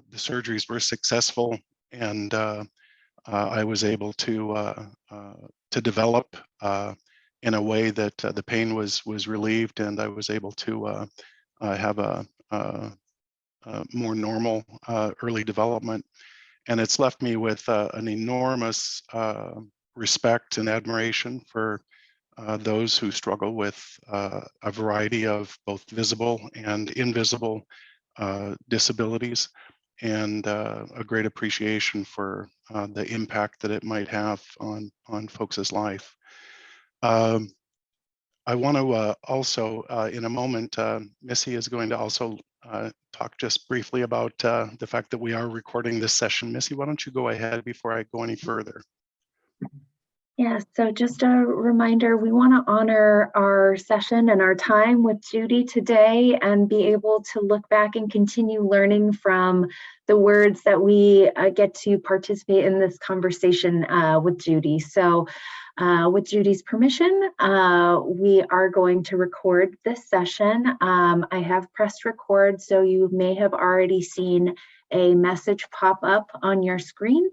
the surgeries were successful, and I was able to develop in a way that the pain was relieved, and I was able to have a more normal early development. And it's left me with an enormous respect and admiration for those who struggle with a variety of both visible and invisible disabilities, and a great appreciation for the impact that it might have on folks' life. I want to also, in a moment, Missy is going to also talk just briefly about the fact that we are recording this session. Missy, why don't you go ahead before I go any further? Yeah, so just a reminder, we want to honor our session and our time with Judy today and be able to look back and continue learning from the words that we get to participate in this conversation with Judy. So with Judy's permission, we are going to record this session. I have pressed record, so you may have already seen a message pop up on your screen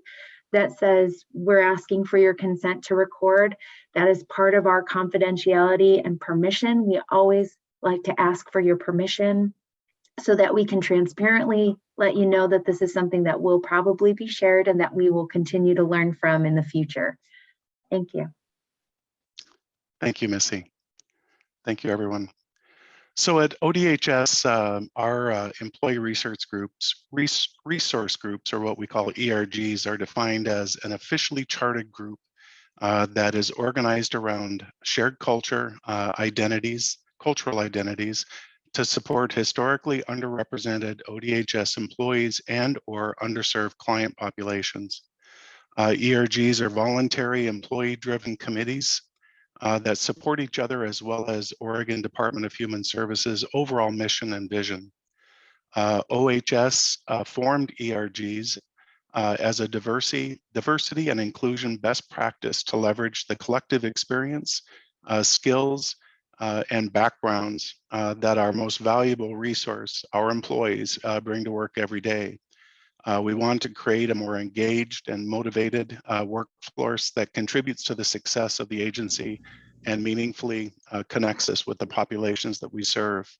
that says we're asking for your consent to record. That is part of our confidentiality and permission. We always like to ask for your permission so that we can transparently let you know that this is something that will probably be shared and that we will continue to learn from in the future. Thank you. Thank you, Missy. Thank you, everyone. So at ODHS, our employee resource groups, or what we call ERGs, are defined as an officially chartered group that is organized around shared culture, cultural identities, to support historically underrepresented ODHS employees and or underserved client populations. ERGs are voluntary employee-driven committees that support each other, as well as Oregon Department of Human Services' overall mission and vision. OHS formed ERGs as a diversity and inclusion best practice to leverage the collective experience, skills, and backgrounds that our most valuable resource, our employees, bring to work every day. We want to create a more engaged and motivated workforce that contributes to the success of the agency and meaningfully connects us with the populations that we serve.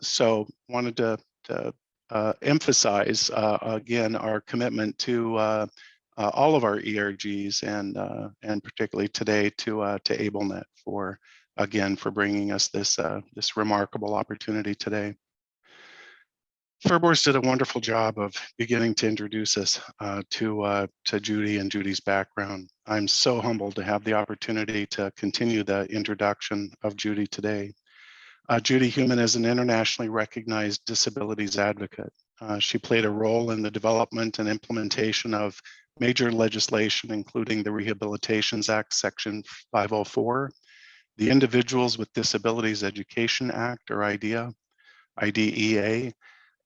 So wanted to emphasize again our commitment to all of our ERGs, and particularly today to AbleNet for bringing us this remarkable opportunity today. FAIRBORS did a wonderful job of beginning to introduce us to Judy and Judy's background. I'm so humbled to have the opportunity to continue the introduction of Judy today. Judy Heumann is an internationally recognized disabilities advocate. She played a role in the development and implementation of major legislation, including the Rehabilitations Act, Section 504, the Individuals with Disabilities Education Act, or IDEA,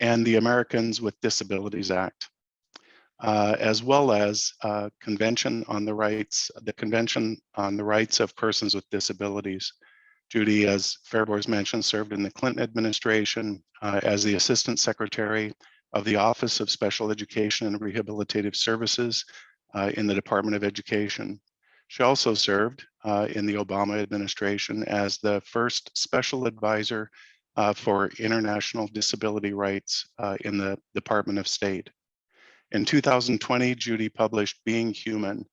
and the Americans with Disabilities Act, as well as the Convention on the Rights of Persons with Disabilities. Judy, as FAIRBORS mentioned, served in the Clinton administration as the Assistant Secretary of the Office of Special Education and Rehabilitative Services in the Department of Education. She also served in the Obama administration as the first special advisor for international disability rights in the Department of State. In 2020, Judy published Being Human,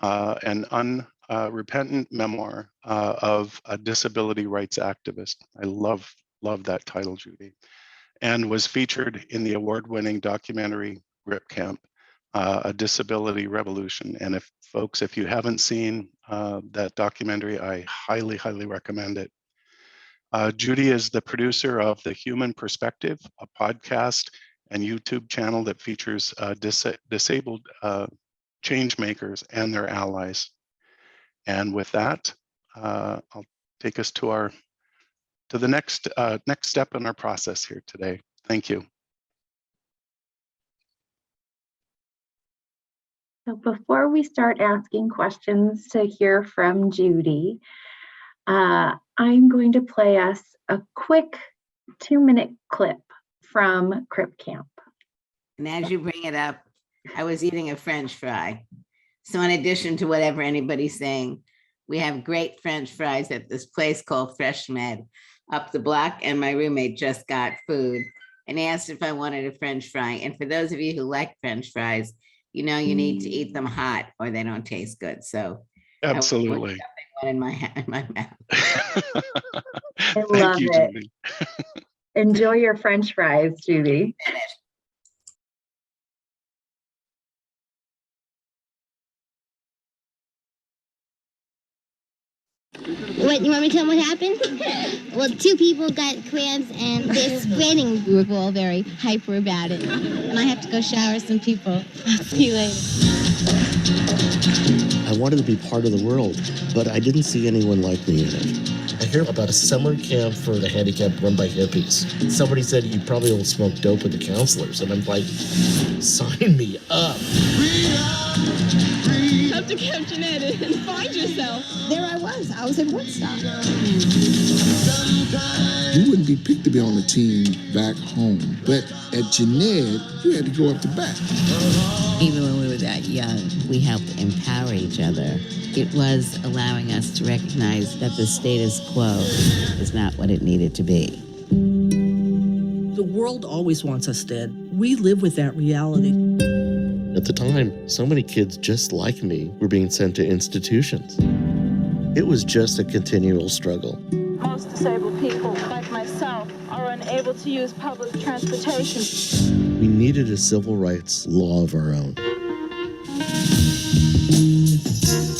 an unrepentant memoir of a disability rights activist. I love that title, Judy, and was featured in the award-winning documentary Grip Camp, A Disability Revolution. And if you haven't seen that documentary, I highly, highly recommend it. Judy is the producer of The Human Perspective, a podcast and YouTube channel that features disabled change makers and their allies. And with that, I'll take us to the next step in our process here today. Thank you. So before we start asking questions to hear from Judy, I'm going to play us a quick 2-minute clip from Crip Camp. And as you bring it up, I was eating a French fry. So in addition to whatever anybody's saying, we have great French fries at this place called Fresh Med up the block, and my roommate just got food and asked if I wanted a French fry. And for those of you who like French fries, you know you need to eat them hot or they don't taste good. So Absolutely. one in my mouth. I Thank love you, it. Judy. Enjoy your French fries, Judy. What, you want me to tell them what happened? Well, two people got cramps and they're spreading. We were all very hyper about it. And I have to go shower some people. I'll see you later. I wanted to be part of the world, but I didn't see anyone like me in it. I hear about a summer camp for the handicapped run by hippies. Somebody said you probably will smoke dope with the counselors, and I'm like, sign me up. Come to Camp Jeanette and find yourself. There I was in Woodstock. You wouldn't be picked to be on the team back home, but at Jeanette, you had to go up to bat. Even when we were that young, we helped empower each other. It was allowing us to recognize that the status quo is not what it needed to be. The world always wants us dead. We live with that reality. At the time, so many kids just like me were being sent to institutions. It was just a continual struggle. Most disabled people, like myself, are unable to use public transportation. We needed a civil rights law of our own.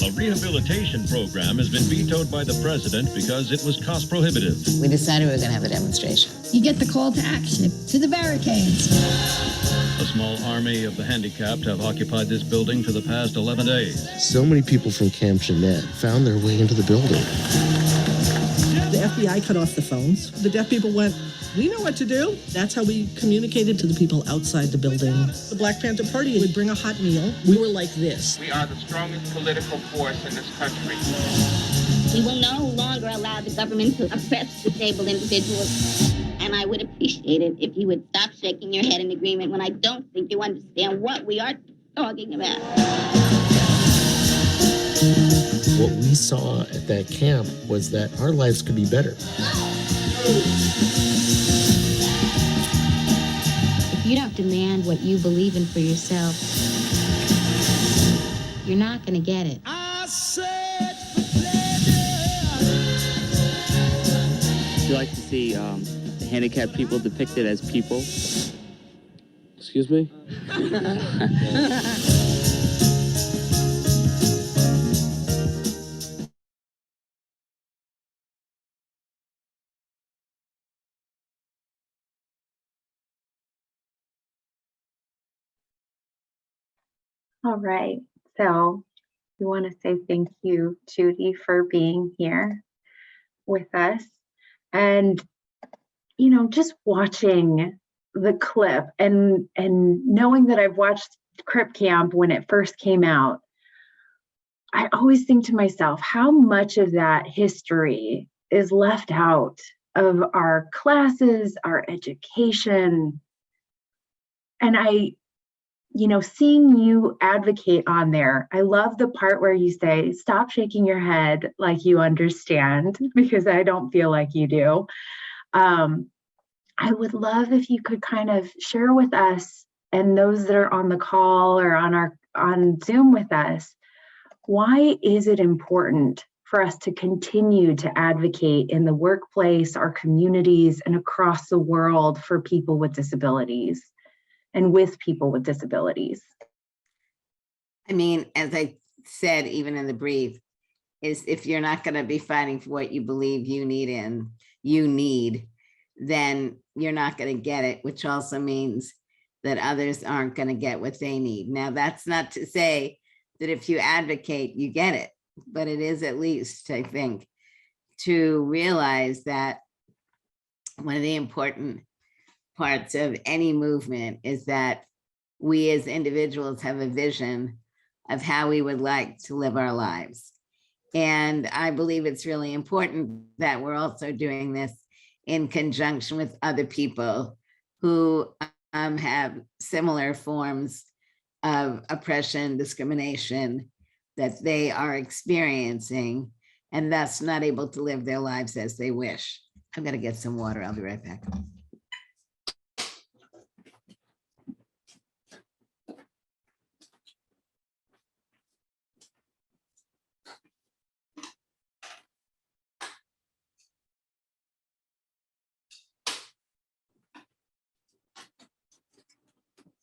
A rehabilitation program has been vetoed by the president because it was cost prohibitive. We decided we were going to have a demonstration. You get the call to action, to the barricades. A small army of the handicapped have occupied this building for the past 11 days. So many people from Camp Jeanette found their way into the building. The FBI cut off the phones. The deaf people went, we know what to do. That's how we communicated to the people outside the building. The Black Panther Party would bring a hot meal. We were like this. We are the strongest political force in this country. We will no longer allow the government to oppress disabled individuals. And I would appreciate it if you would stop shaking your head in agreement when I don't think you understand what we are talking about. What we saw at that camp was that our lives could be better. If you don't demand what you believe in for yourself, you're not going to get it. You like to see handicapped people depicted as people. Excuse me? All right, so we want to say thank you, Judy, for being here with us. And, you know, just watching the clip and knowing that I've watched Crip Camp when it first came out, I always think to myself, how much of that history is left out of our classes, our education. And seeing you advocate on there, I love the part where you say, stop shaking your head like you understand, because I don't feel like you do. I would love if you could kind of share with us and those that are on the call or on Zoom with us, why is it important for us to continue to advocate in the workplace, our communities, and across the world for people with disabilities? And with people with disabilities? I mean, as I said, even in the brief, is if you're not going to be fighting for what you believe you need, then you're not going to get it, which also means that others aren't going to get what they need. Now, that's not to say that if you advocate, you get it, but it is at least, I think, to realize that one of the important parts of any movement is that we as individuals have a vision of how we would like to live our lives. And I believe it's really important that we're also doing this in conjunction with other people who have similar forms of oppression, discrimination that they are experiencing, and thus not able to live their lives as they wish. I'm going to get some water. I'll be right back.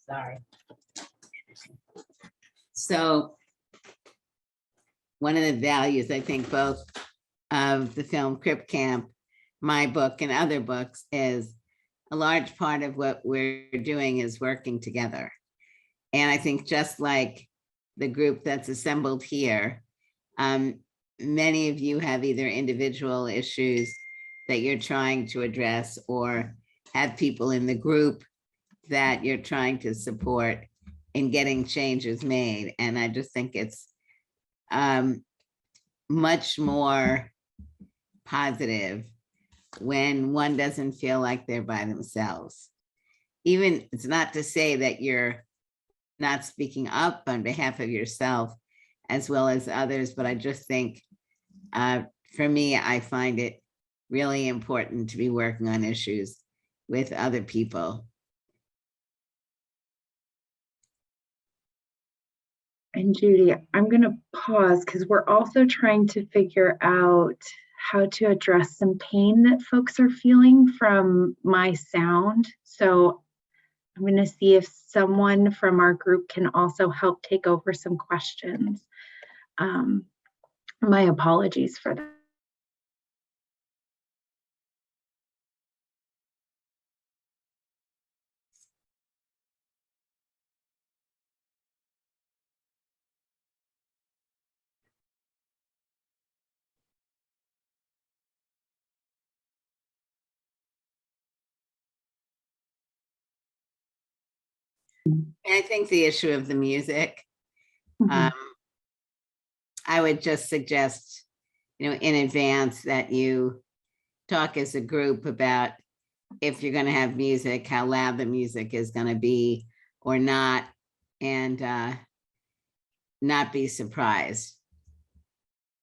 Sorry. So one of the values, I think, both of the film Crip Camp, my book, and other books, is a large part of what we're doing is working together. And I think just like the group that's assembled here, many of you have either individual issues that you're trying to address or have people in the group that you're trying to support in getting changes made. And I just think it's much more positive when one doesn't feel like they're by themselves. Even, it's not to say that you're not speaking up on behalf of yourself as well as others, but I just think for me, I find it really important to be working on issues with other people. And Judy, I'm going to pause because we're also trying to figure out how to address some pain that folks are feeling from my sound. So I'm going to see if someone from our group can also help take over some questions. My apologies for that. I think the issue of the music, Mhm. I would just suggest, in advance that you talk as a group about if you're going to have music, how loud the music is going to be or not, and not be surprised.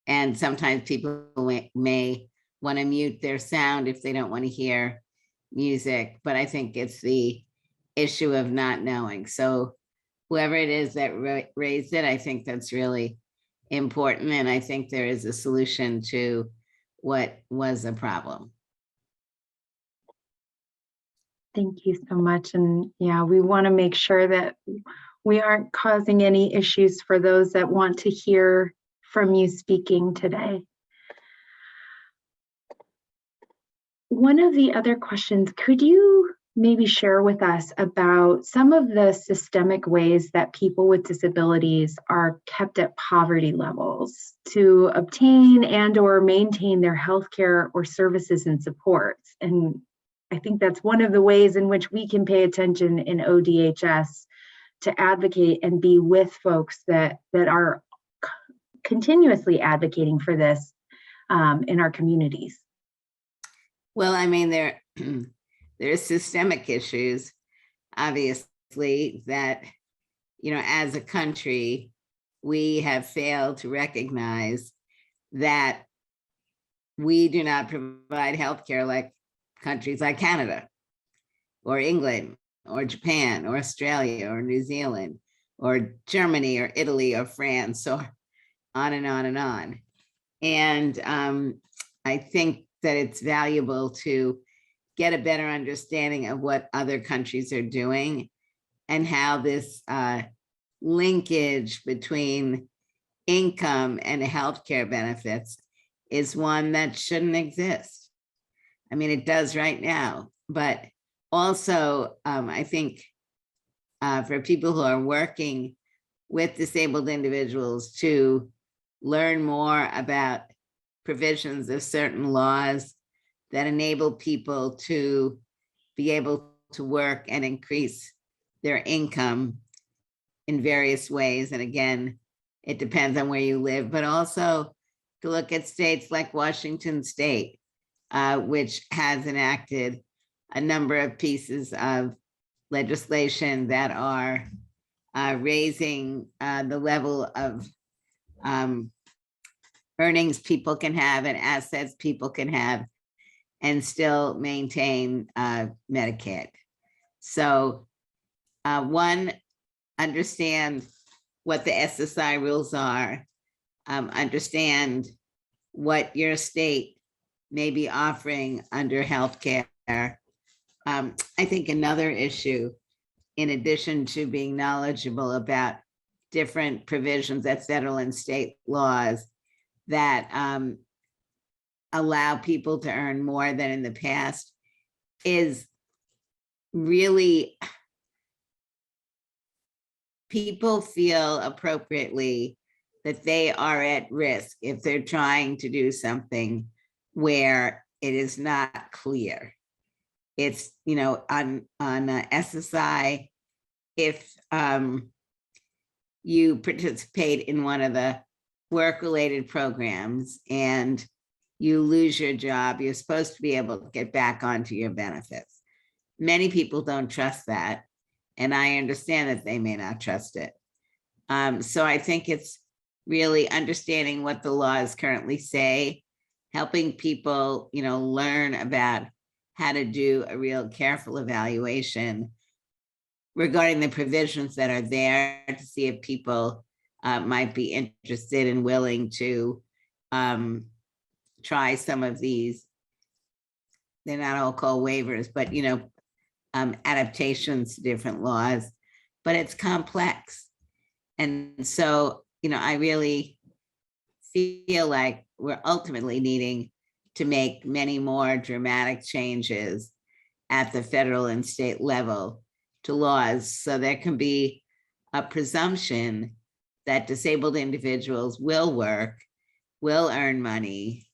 And sometimes people may want to mute their sound if they don't want to hear music, but I think it's the issue of not knowing. So whoever it is that raised it, I think that's really important. And I think there is a solution to what was a problem. Thank you so much. And yeah, we want to make sure that we aren't causing any issues for those that want to hear from you speaking today. One of the other questions, could you maybe share with us about some of the systemic ways that people with disabilities are kept at poverty levels to obtain and or maintain their healthcare or services and supports? And I think that's one of the ways in which we can pay attention in ODHS to advocate and be with folks that are continuously advocating for this in our communities. Well, I mean, there's systemic issues, obviously, that, as a country, we have failed to recognize that we do not provide healthcare like countries like Canada or England or Japan or Australia or New Zealand or Germany or Italy or France, or on and on and on. And I think that it's valuable to get a better understanding of what other countries are doing and how this linkage between income and healthcare benefits is one that shouldn't exist. I mean, it does right now, but also I think for people who are working with disabled individuals to learn more about provisions of certain laws that enable people to be able to work and increase their income in various ways. And again, it depends on where you live, but also to look at states like Washington State, which has enacted a number of pieces of legislation that are raising the level of earnings people can have and assets people can have and still maintain Medicaid. So one, understand what the SSI rules are, understand what your state may be offering under healthcare. I think another issue, in addition to being knowledgeable about different provisions at federal and state laws that allow people to earn more than in the past, is really, people feel appropriately that they are at risk if they're trying to do something where it is not clear. It's, you know, on SSI, if you participate in one of the work-related programs and you lose your job, you're supposed to be able to get back onto your benefits. Many people don't trust that, and I understand that they may not trust it. So I think it's really understanding what the laws currently say, helping people, you know, learn about how to do a real careful evaluation regarding the provisions that are there to see if people might be interested and willing to try some of these. They're not all called waivers, but, you know, adaptations to different laws, but it's complex. And so, you know, I really feel like we're ultimately needing to make many more dramatic changes at the federal and state level to laws, so there can be a presumption that disabled individuals will work, will earn money,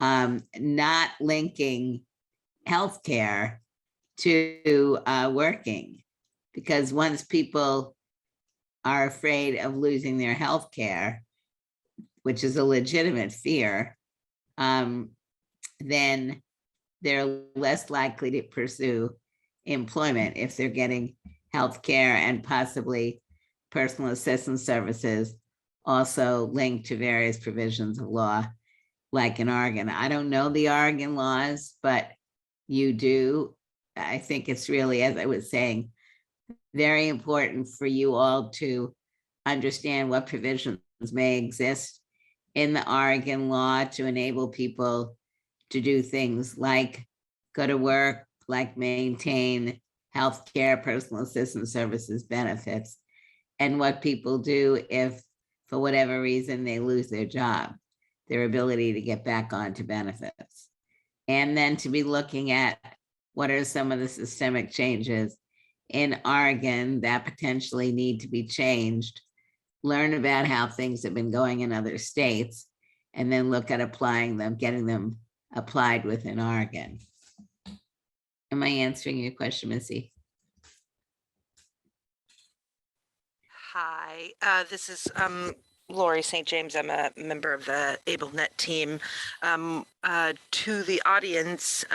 not linking healthcare to working. Because once people are afraid of losing their healthcare, which is a legitimate fear, then they're less likely to pursue employment if they're getting healthcare and possibly personal assistance services also linked to various provisions of law, like in Oregon. I don't know the Oregon laws, but you do. I think it's really, as I was saying, very important for you all to understand what provisions may exist in the Oregon law to enable people to do things like go to work, like maintain healthcare, personal assistance services, benefits, and what people do if, for whatever reason, they lose their job, their ability to get back onto benefits. And then to be looking at what are some of the systemic changes in Oregon that potentially need to be changed, learn about how things have been going in other states, and then look at applying them, getting them applied within Oregon. Am I answering your question, Missy? Hi, this is Lori St. James. I'm a member of the AbleNet team. To the audience,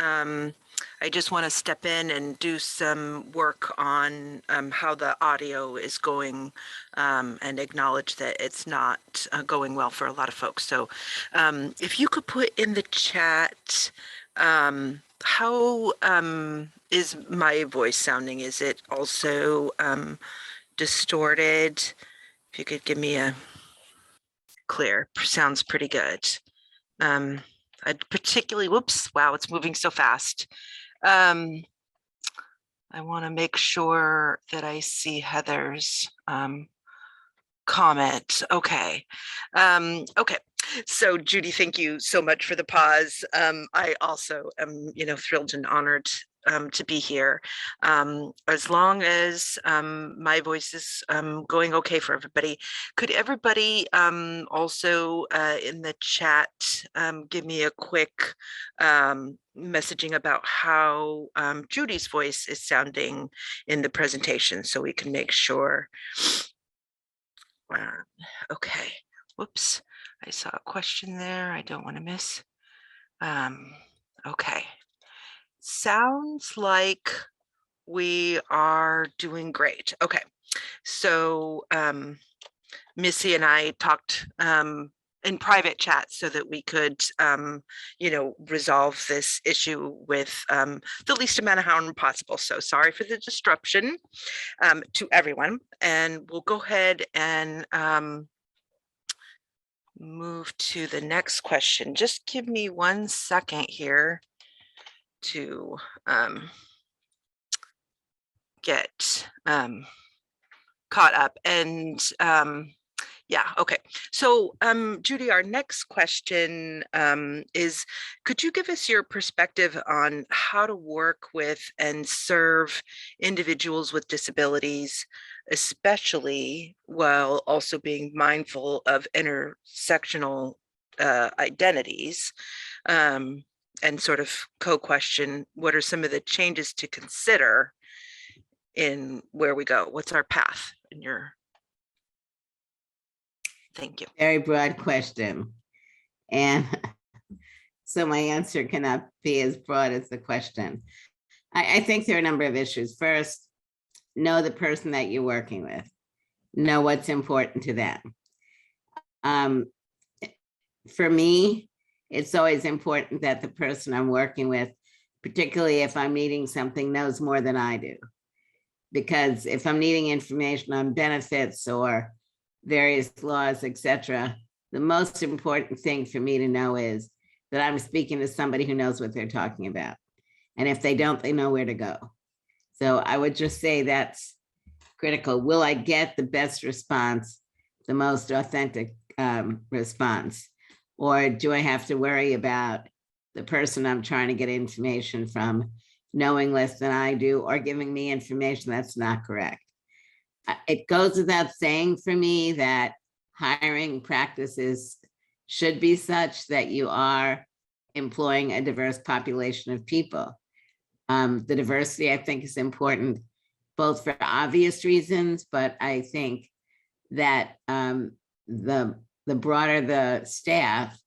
I just want to step in and do some work on how the audio is going and acknowledge that it's not going well for a lot of folks. So if you could put in the chat, how is my voice sounding? Is it also distorted? If you could give me a clear, sounds pretty good. I'd particularly, whoops, wow, it's moving so fast. I want to make sure that I see Heather's comment. Okay. Okay. So Judy, thank you so much for the pause. I also am, thrilled and honored to be here. As long as my voice is going okay for everybody, could everybody also in the chat give me a quick messaging about how Judy's voice is sounding in the presentation so we can make sure. Okay, whoops, I saw a question there I don't want to miss. Okay. Sounds like we are doing great. Okay, so Missy and I talked in private chat so that we could, resolve this issue with the least amount of harm possible. So sorry for the disruption to everyone. And we'll go ahead and move to the next question. Just give me 1 second here to get caught up. And yeah, okay. So Judy, our next question is, could you give us your perspective on how to work with and serve individuals with disabilities, especially while also being mindful of intersectional identities, and sort of co-question, what are some of the changes to consider in where we go? What's our path in your... Thank you. Very broad question. And so my answer cannot be as broad as the question. I think there are a number of issues. First, know the person that you're working with. Know what's important to them. For me, it's always important that the person I'm working with, particularly if I'm needing something, knows more than I do. Because if I'm needing information on benefits or various laws, etc., the most important thing for me to know is that I'm speaking to somebody who knows what they're talking about. And if they don't, they know where to go. So I would just say that's critical. Will I get the best response, the most authentic response? Or do I have to worry about the person I'm trying to get information from knowing less than I do or giving me information that's not correct? It goes without saying for me that hiring practices should be such that you are employing a diverse population of people. The diversity, I think, is important, both for obvious reasons, but I think that the broader the staff,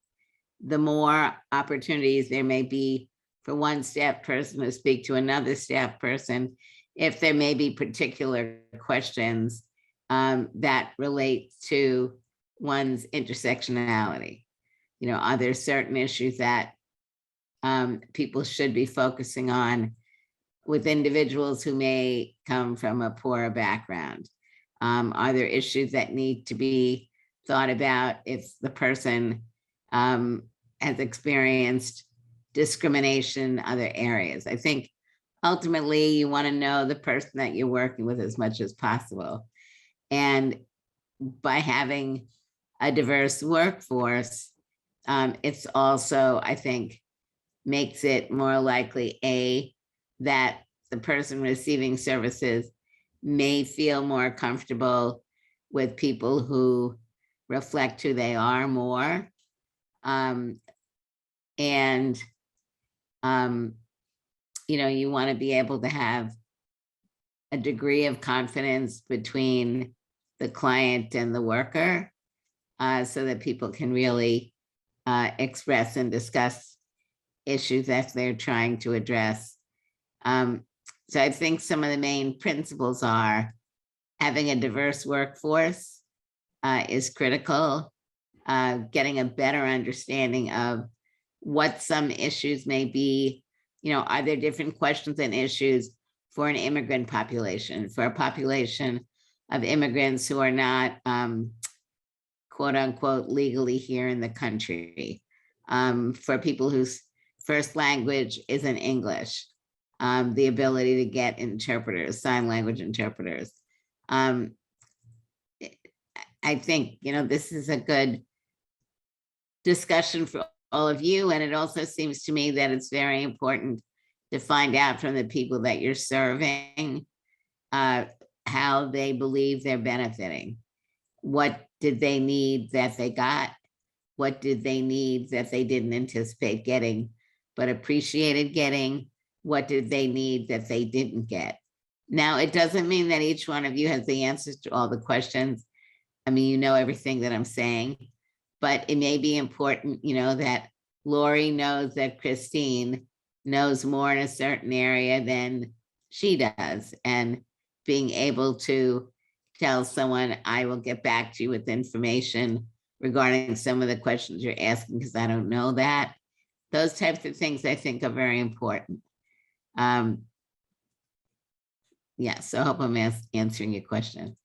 the more opportunities there may be for one staff person to speak to another staff person if there may be particular questions that relate to one's intersectionality. Are there certain issues that people should be focusing on with individuals who may come from a poorer background? Are there issues that need to be thought about if the person has experienced discrimination in other areas? I think ultimately you want to know the person that you're working with as much as possible. And by having a diverse workforce, it's also, I think, makes it more likely, that the person receiving services may feel more comfortable with people who reflect who they are more. You want to be able to have a degree of confidence between the client and the worker, so that people can really express and discuss issues that they're trying to address. So I think some of the main principles are having a diverse workforce is critical, getting a better understanding of what some issues may be. Are there different questions and issues for an immigrant population, for a population of immigrants who are not, quote unquote, legally here in the country, for people whose first language isn't English, the ability to get interpreters, sign language interpreters. I think, this is a good discussion for all of you. And it also seems to me that it's very important to find out from the people that you're serving how they believe they're benefiting. What did they need that they got? What did they need that they didn't anticipate getting, but appreciated getting? What did they need that they didn't get? Now, it doesn't mean that each one of you has the answers to all the questions. I mean, you know everything that I'm saying, but it may be important, that Lori knows that Christine knows more in a certain area than she does, and being able to tell someone, I will get back to you with information regarding some of the questions you're asking because I don't know that. Those types of things I think are very important. Yeah, so I hope I'm answering your question.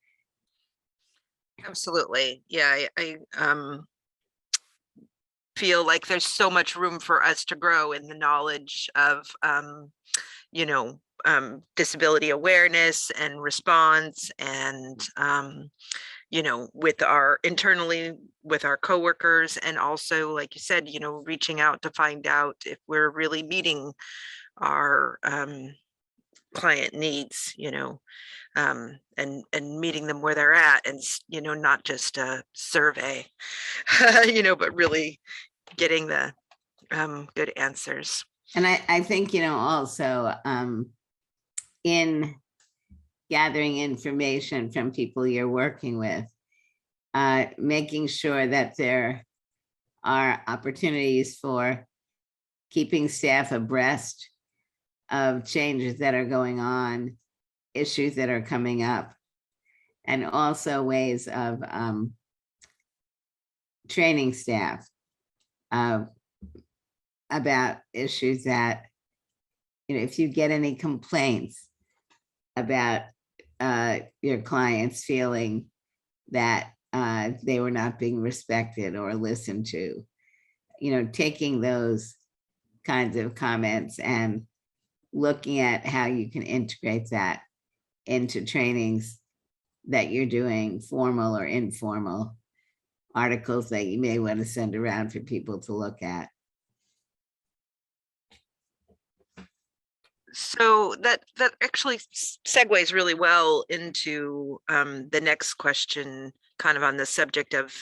Absolutely. Yeah, I feel like there's so much room for us to grow in the knowledge of, disability awareness and response, and, with our internally with our coworkers, and also, like you said, reaching out to find out if we're really meeting our client needs, and meeting them where they're at, and not just a survey, but really getting the good answers. And I think, also in gathering information from people you're working with, making sure that there are opportunities for keeping staff abreast of changes that are going on, issues that are coming up, and also ways of training staff about issues that, if you get any complaints about your clients feeling that they were not being respected or listened to, taking those kinds of comments and looking at how you can integrate that into trainings that you're doing, formal or informal, articles that you may want to send around for people to look at. So that actually segues really well into the next question, kind of on the subject of,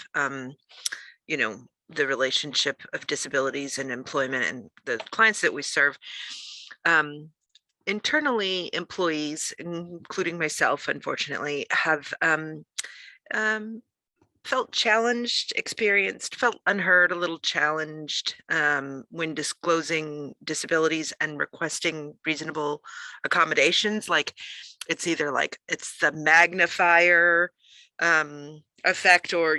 the relationship of disabilities and employment and the clients that we serve. Internally, employees, including myself, unfortunately, have felt challenged, felt unheard, a little challenged when disclosing disabilities and requesting reasonable accommodations. Like, it's either like it's the magnifier effect, or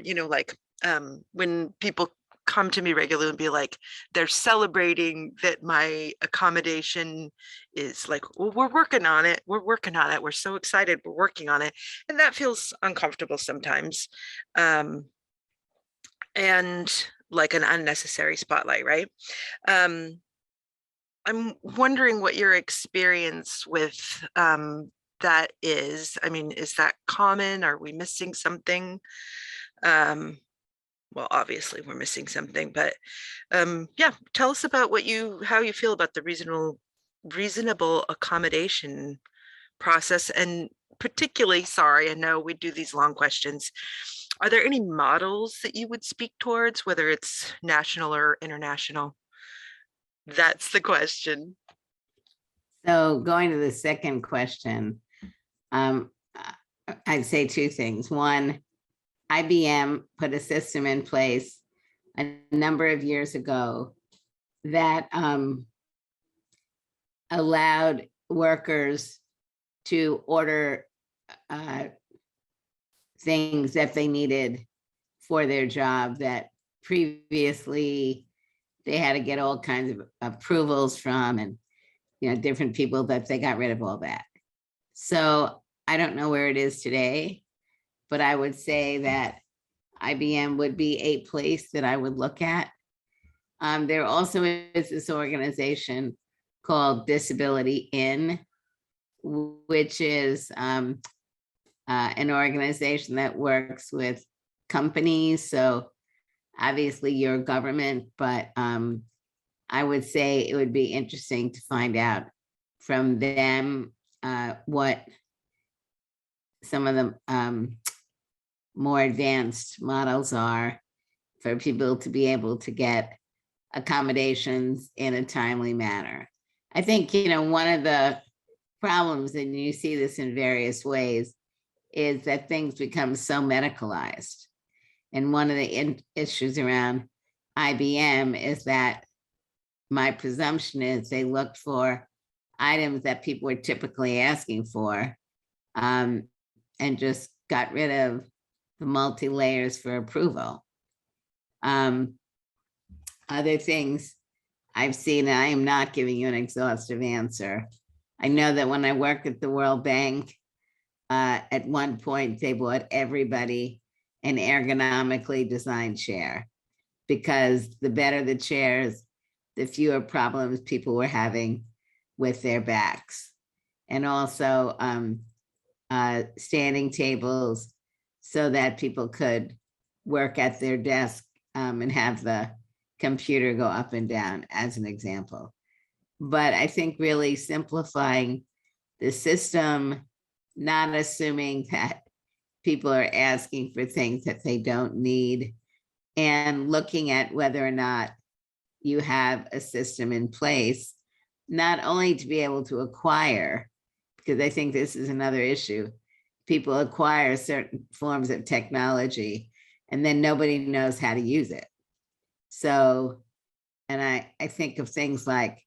when people come to me regularly and be like, they're celebrating that my accommodation is like, well, we're working on it. We're so excited. We're working on it. And that feels uncomfortable sometimes. And like an unnecessary spotlight, right? I'm wondering what your experience with that is. I mean, is that common? Are we missing something? Well, obviously we're missing something, but yeah, tell us about how you feel about the reasonable accommodation process. And particularly, sorry, I know we do these long questions. Are there any models that you would speak towards, whether it's national or international? That's the question. So going to the second question, I'd say two things. One, IBM put a system in place a number of years ago that allowed workers to order things that they needed for their job that previously they had to get all kinds of approvals from, and different people, that they got rid of all that. So I don't know where it is today, but I would say that IBM would be a place that I would look at. There also is this organization called Disability In, which is an organization that works with companies. So obviously your government, but I would say it would be interesting to find out from them what some of the more advanced models are for people to be able to get accommodations in a timely manner. I think, one of the problems, and you see this in various ways, is that things become so medicalized. And one of the issues around IBM is that my presumption is they look for items that people were typically asking for, and just got rid of the multi-layers for approval. Other things I've seen, and I am not giving you an exhaustive answer. I know that when I worked at the World Bank, at one point they bought everybody an ergonomically designed chair, because the better the chairs, the fewer problems people were having with their backs. And also standing tables so that people could work at their desk and have the computer go up and down, as an example. But I think really simplifying the system, not assuming that people are asking for things that they don't need, and looking at whether or not you have a system in place, not only to be able to acquire, because I think this is another issue. People acquire certain forms of technology and then nobody knows how to use it. So, and I think of things like,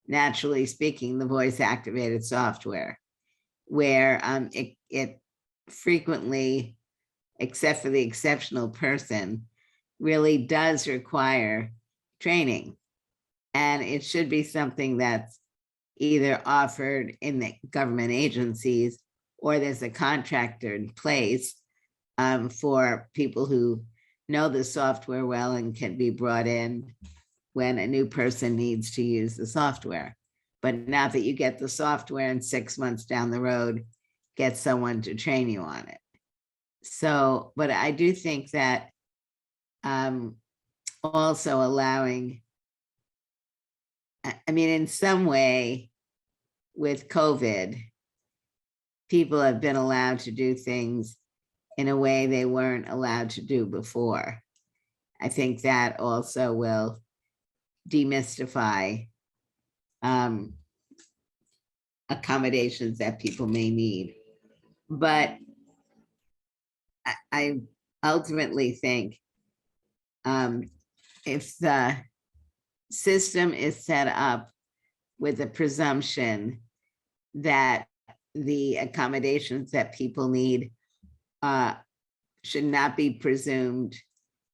naturally speaking, the voice activated software, where it frequently, except for the exceptional person, really does require training. And it should be something that's either offered in the government agencies, or there's a contractor in place for people who know the software well and can be brought in when a new person needs to use the software. But not that you get the software and 6 months down the road, get someone to train you on it. So, but I do think that also allowing, I mean, in some way with COVID, people have been allowed to do things in a way they weren't allowed to do before. I think that also will demystify accommodations that people may need. But I ultimately think if the system is set up with a presumption that the accommodations that people need should not be presumed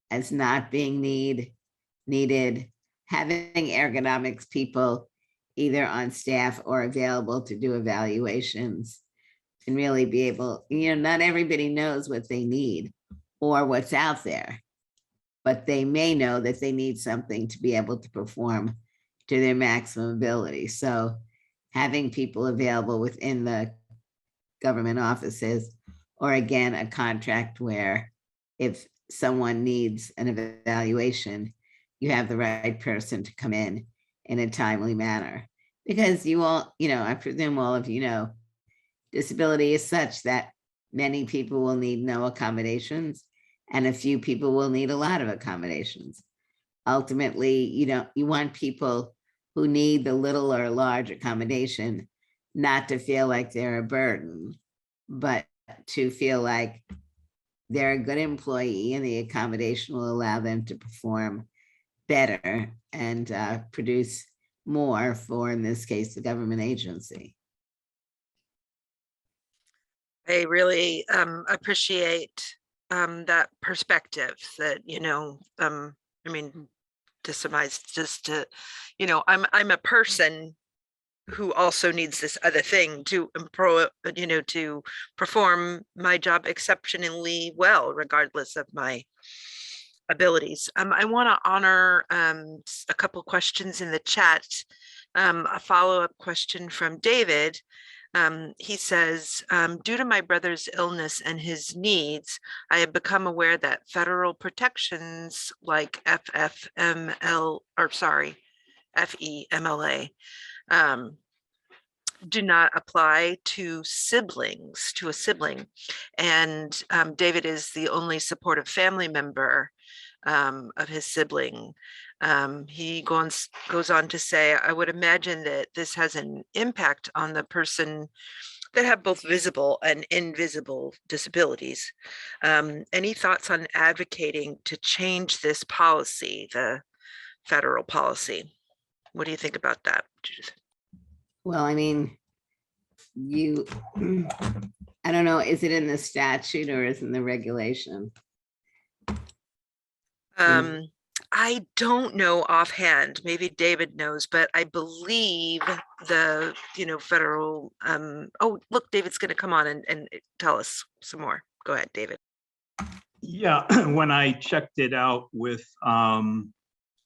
as not being needed, having ergonomics people either on staff or available to do evaluations, and really be able, not everybody knows what they need or what's out there, but they may know that they need something to be able to perform to their maximum ability. So having people available within the government offices, or again, a contract where if someone needs an evaluation, you have the right person to come in a timely manner. Because you all, I presume all of you know, disability is such that many people will need no accommodations and a few people will need a lot of accommodations. Ultimately, you want people who need the little or large accommodation not to feel like they're a burden, but to feel like they're a good employee and the accommodation will allow them to perform better and produce more for, in this case, the government agency. I really appreciate that perspective that, I mean, to surmise, just to, I'm a person who also needs this other thing to to perform my job exceptionally well, regardless of my abilities. I want to honor a couple questions in the chat. A follow-up question from David. He says, due to my brother's illness and his needs, I have become aware that federal protections like FEMLA do not apply to siblings, to a sibling. And David is the only supportive family member of his sibling. He goes on to say, I would imagine that this has an impact on the person that have both visible and invisible disabilities. Any thoughts on advocating to change this policy, the federal policy? What do you think about that, Judith? Well, I mean, you, I don't know, is it in the statute or is it in the regulation? I don't know offhand, maybe David knows, but I believe the, federal, oh, look, David's gonna come on and tell us some more. Go ahead, David. Yeah, when I checked it out with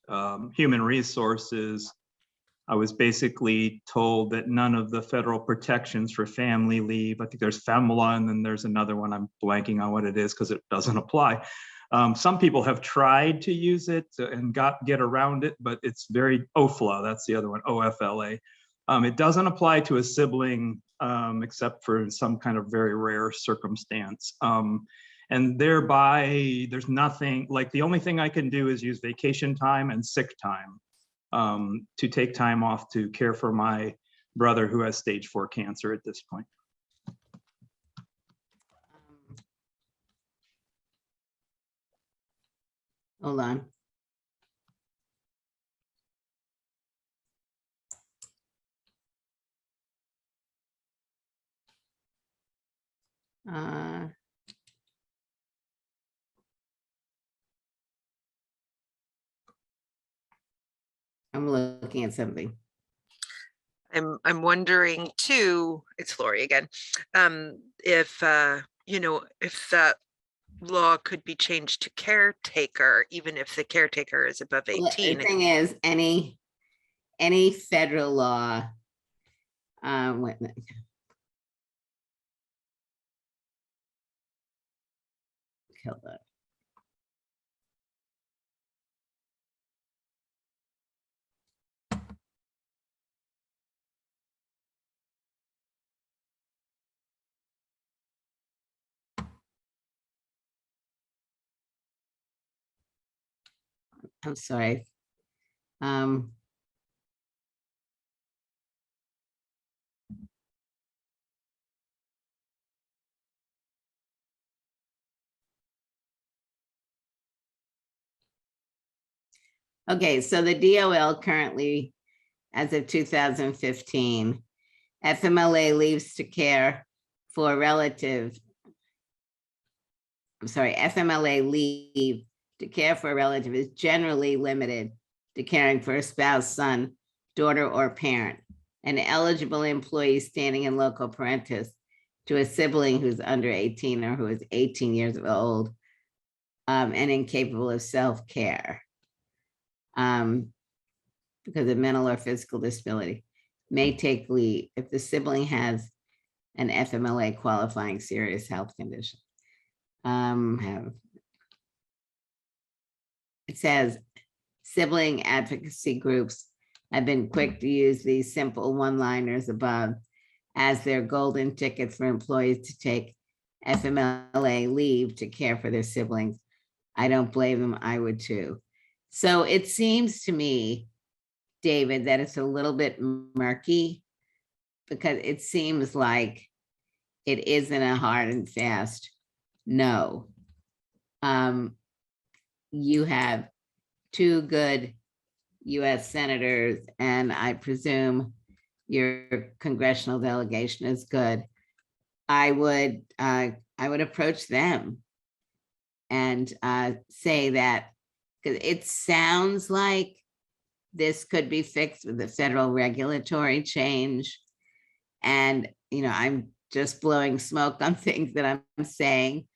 Human Resources, I was basically told that none of the federal protections for family leave, I think there's FEMLA, and then there's another one, I'm blanking on what it is because it doesn't apply. Some people have tried to use it and get around it, but it's very OFLA, that's the other one, OFLA. It doesn't apply to a sibling except for some kind of very rare circumstance. And thereby, there's nothing, like the only thing I can do is use vacation time and sick time to take time off to care for my brother who has stage 4 cancer at this point. Hold on. I'm looking at something. I'm wondering too, it's Lori again, if if that law could be changed to caretaker, even if the caretaker is above Well, 18. the thing is, any federal law, wait a minute. Hold on. I'm sorry. Okay, so the DOL currently, as of 2015, FMLA leaves to care for a relative. I'm sorry, FMLA leave to care for a relative is generally limited to caring for a spouse, son, daughter, or parent, an eligible employee standing in loco parentis to a sibling who's under 18 or who is 18 years old and incapable of self-care because of mental or physical disability, may take leave if the sibling has an FMLA qualifying serious health condition. It says sibling advocacy groups have been quick to use these simple one-liners above as their golden ticket for employees to take FMLA leave to care for their siblings. I don't blame them, I would too. So it seems to me, David, that it's a little bit murky because it seems like it isn't a hard and fast no. You have 2 good US senators, and I presume your congressional delegation is good. I would approach them and say that, because it sounds like this could be fixed with the federal regulatory change. And, I'm just blowing smoke on things that I'm saying,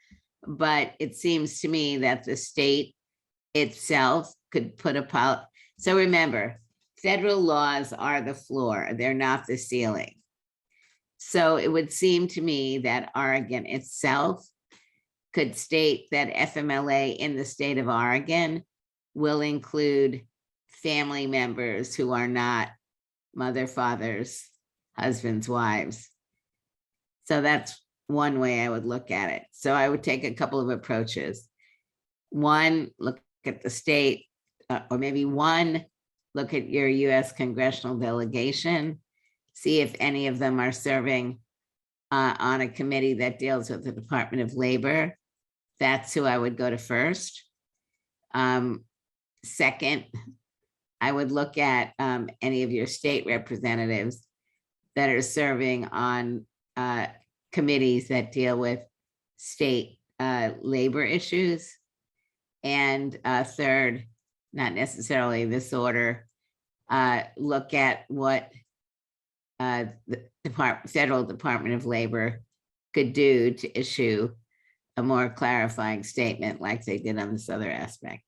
but it seems to me that the state itself could put a so remember, federal laws are the floor, they're not the ceiling. So it would seem to me that Oregon itself could state that FMLA in the state of Oregon will include family members who are not mother, fathers, husbands, wives. So that's one way I would look at it. So I would take a couple of approaches. One, look at the state, or maybe one, look at your US congressional delegation, see if any of them are serving on a committee that deals with the Department of Labor. That's who I would go to first. Second, I would look at any of your state representatives that are serving on committees that deal with state labor issues. And third, not necessarily this order, look at what the Federal Department of Labor could do to issue a more clarifying statement like they did on this other aspect.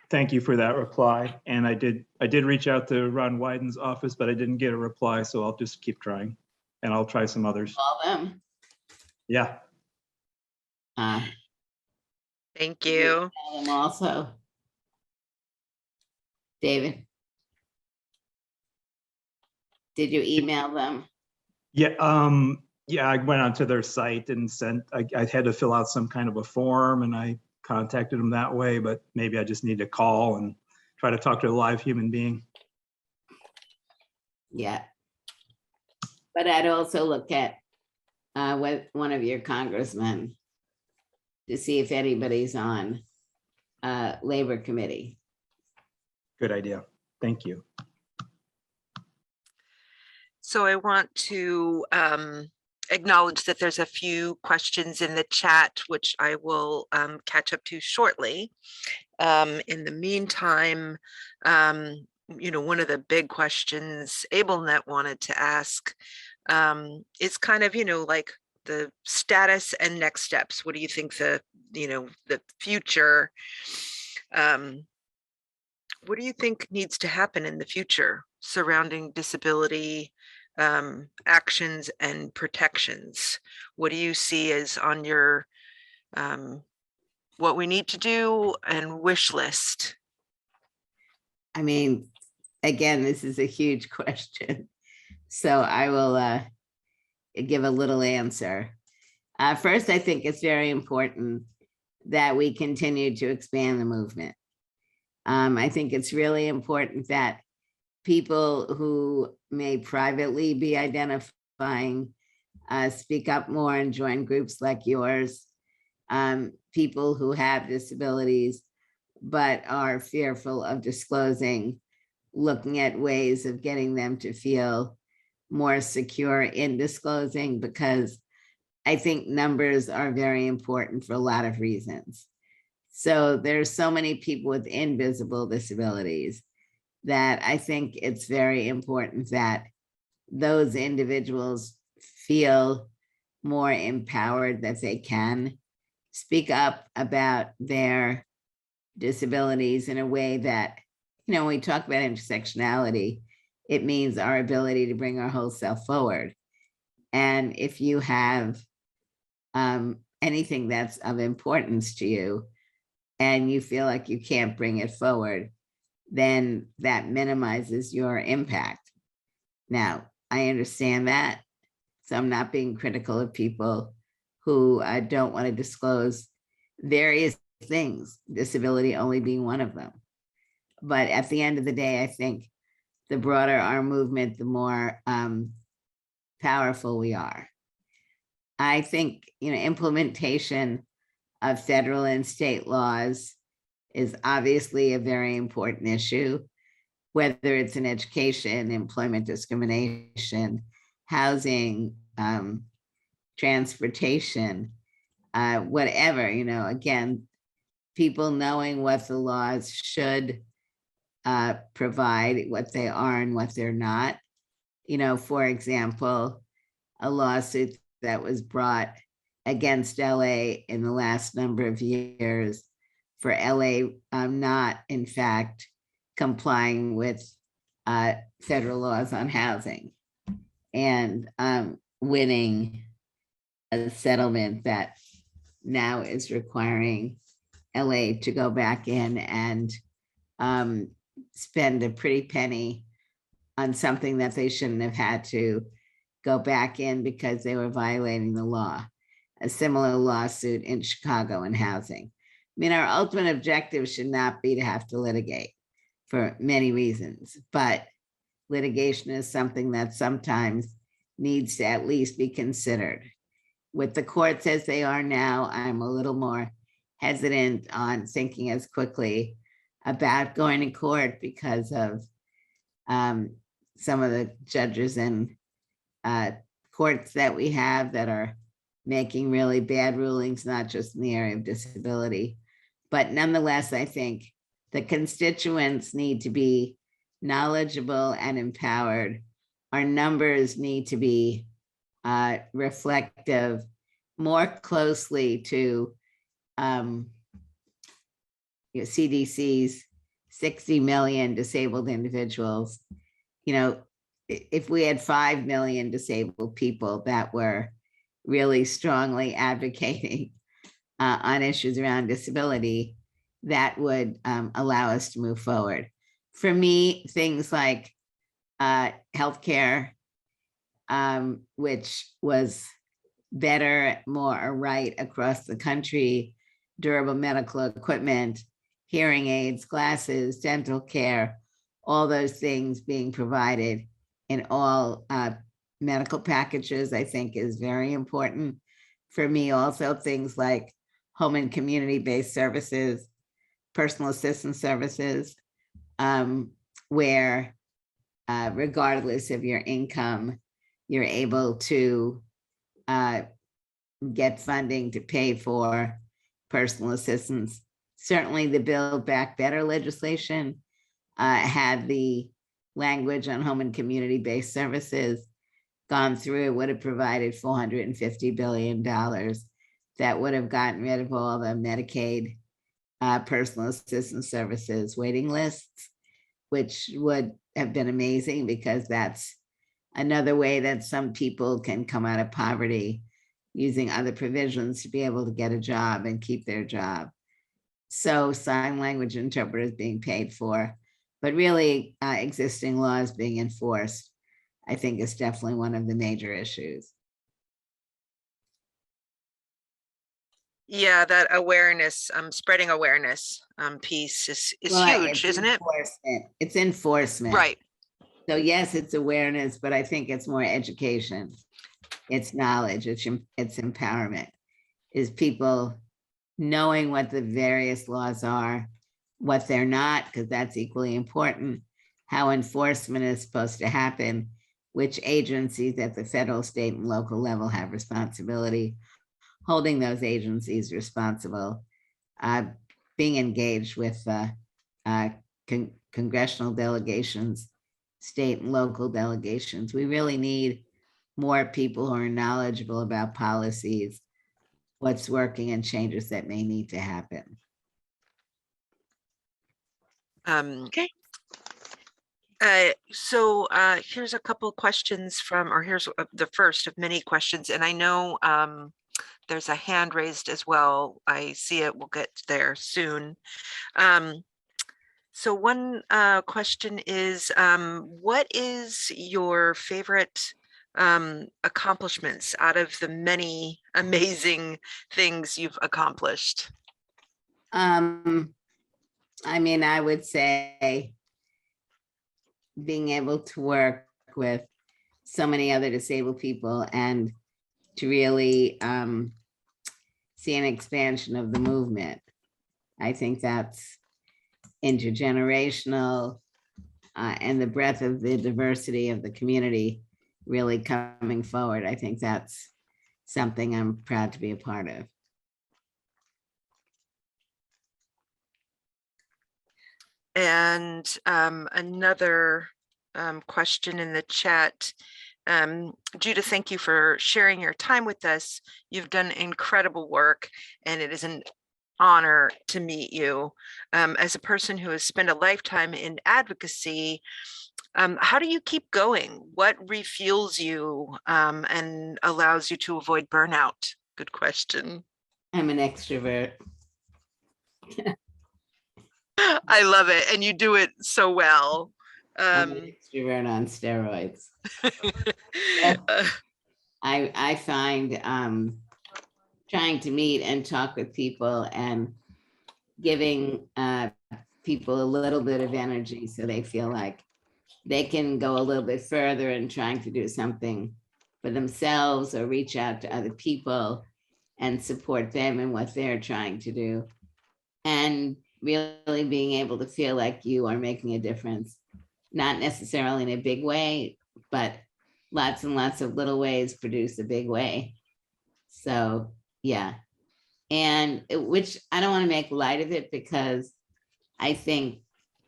Thank you for that reply. And I did reach out to Ron Wyden's office, but I didn't get a reply, so I'll just keep trying, and I'll try some others. All them. Yeah. Thank you. Them also. David, did you email them? Yeah. Yeah, I went onto their site and I had to fill out some kind of a form, and I contacted them that way, but maybe I just need to call and try to talk to a live human being. Yeah. But I'd also look at one of your congressmen to see if anybody's on Labor Committee. Good idea. Thank you. So I want to acknowledge that there's a few questions in the chat, which I will catch up to shortly. In the meantime, one of the big questions AbleNet wanted to ask is kind of, like the status and next steps. What do you think the future, what do you think needs to happen in the future surrounding disability actions and protections? What do you see as on your what we need to do and wish list? I mean, again, this is a huge question, so I will give a little answer. First, I think it's very important that we continue to expand the movement. I think it's really important that people who may privately be identifying speak up more and join groups like yours. People who have disabilities but are fearful of disclosing, looking at ways of getting them to feel more secure in disclosing, because I think numbers are very important for a lot of reasons. So there's so many people with invisible disabilities that I think it's very important that those individuals feel more empowered, that they can speak up about their disabilities in a way that, when we talk about intersectionality, it means our ability to bring our whole self forward. And if you have anything that's of importance to you and you feel like you can't bring it forward, then that minimizes your impact. Now, I understand that, so I'm not being critical of people who don't want to disclose various things, disability only being one of them. But at the end of the day, I think the broader our movement, the more powerful we are. I think, implementation of federal and state laws is obviously a very important issue, whether it's in education, employment discrimination, housing, transportation, whatever, again, people knowing what the laws should provide, what they are and what they're not. For example, a lawsuit that was brought against LA in the last number of years for LA not, in fact, complying with federal laws on housing, and winning a settlement that now is requiring LA to go back in and spend a pretty penny on something that they shouldn't have had to go back in because they were violating the law. A similar lawsuit in Chicago in housing. I mean, our ultimate objective should not be to have to litigate for many reasons, but litigation is something that sometimes needs to at least be considered. With the courts as they are now, I'm a little more hesitant on thinking as quickly about going to court because of some of the judges and courts that we have that are making really bad rulings, not just in the area of disability. But nonetheless, I think the constituents need to be knowledgeable and empowered. Our numbers need to be reflective more closely to CDC's 60 million disabled individuals. You know, if we had 5 million disabled people that were really strongly advocating on issues around disability, that would allow us to move forward. For me, things like healthcare, which was better, more right across the country, durable medical equipment, hearing aids, glasses, dental care, all those things being provided in all medical packages, I think is very important. For me, also things like home and community-based services, personal assistance services, where regardless of your income, you're able to get funding to pay for personal assistance. Certainly the Build Back Better legislation had the language on home and community-based services gone through, it would have provided $450 billion that would have gotten rid of all the Medicaid personal assistance services waiting lists, which would have been amazing because that's another way that some people can come out of poverty using other provisions to be able to get a job and keep their job. So sign language interpreters being paid for, but really existing laws being enforced, I think is definitely one of the major issues. Yeah, that awareness, spreading awareness piece is Well, huge, isn't it? It's enforcement. Right. So yes, it's awareness, but I think it's more education. It's knowledge, it's empowerment. Is people knowing what the various laws are, what they're not, because that's equally important, how enforcement is supposed to happen, which agencies at the federal, state, and local level have responsibility, holding those agencies responsible, being engaged with congressional delegations, state and local delegations. We really need more people who are knowledgeable about policies, what's working, and changes that may need to happen. Okay. So here's a couple questions from, or here's the first of many questions. And I know there's a hand raised as well. I see it, we'll get there soon. So one question is, what is your favorite accomplishments out of the many amazing things you've accomplished? I mean, I would say being able to work with so many other disabled people and to really see an expansion of the movement. I think that's intergenerational and the breadth of the diversity of the community really coming forward. I think that's something I'm proud to be a part of. And another question in the chat. Judith, thank you for sharing your time with us. You've done incredible work, and it is an honor to meet you. As a person who has spent a lifetime in advocacy, how do you keep going? What refuels you and allows you to avoid burnout? Good question. I'm an extrovert. I love it, and you do it so well. I'm an extrovert on steroids. I find trying to meet and talk with people and giving people a little bit of energy so they feel like they can go a little bit further in trying to do something for themselves or reach out to other people and support them in what they're trying to do. And really being able to feel like you are making a difference, not necessarily in a big way, but lots and lots of little ways produce a big way. So, yeah. And which I don't want to make light of it, because I think,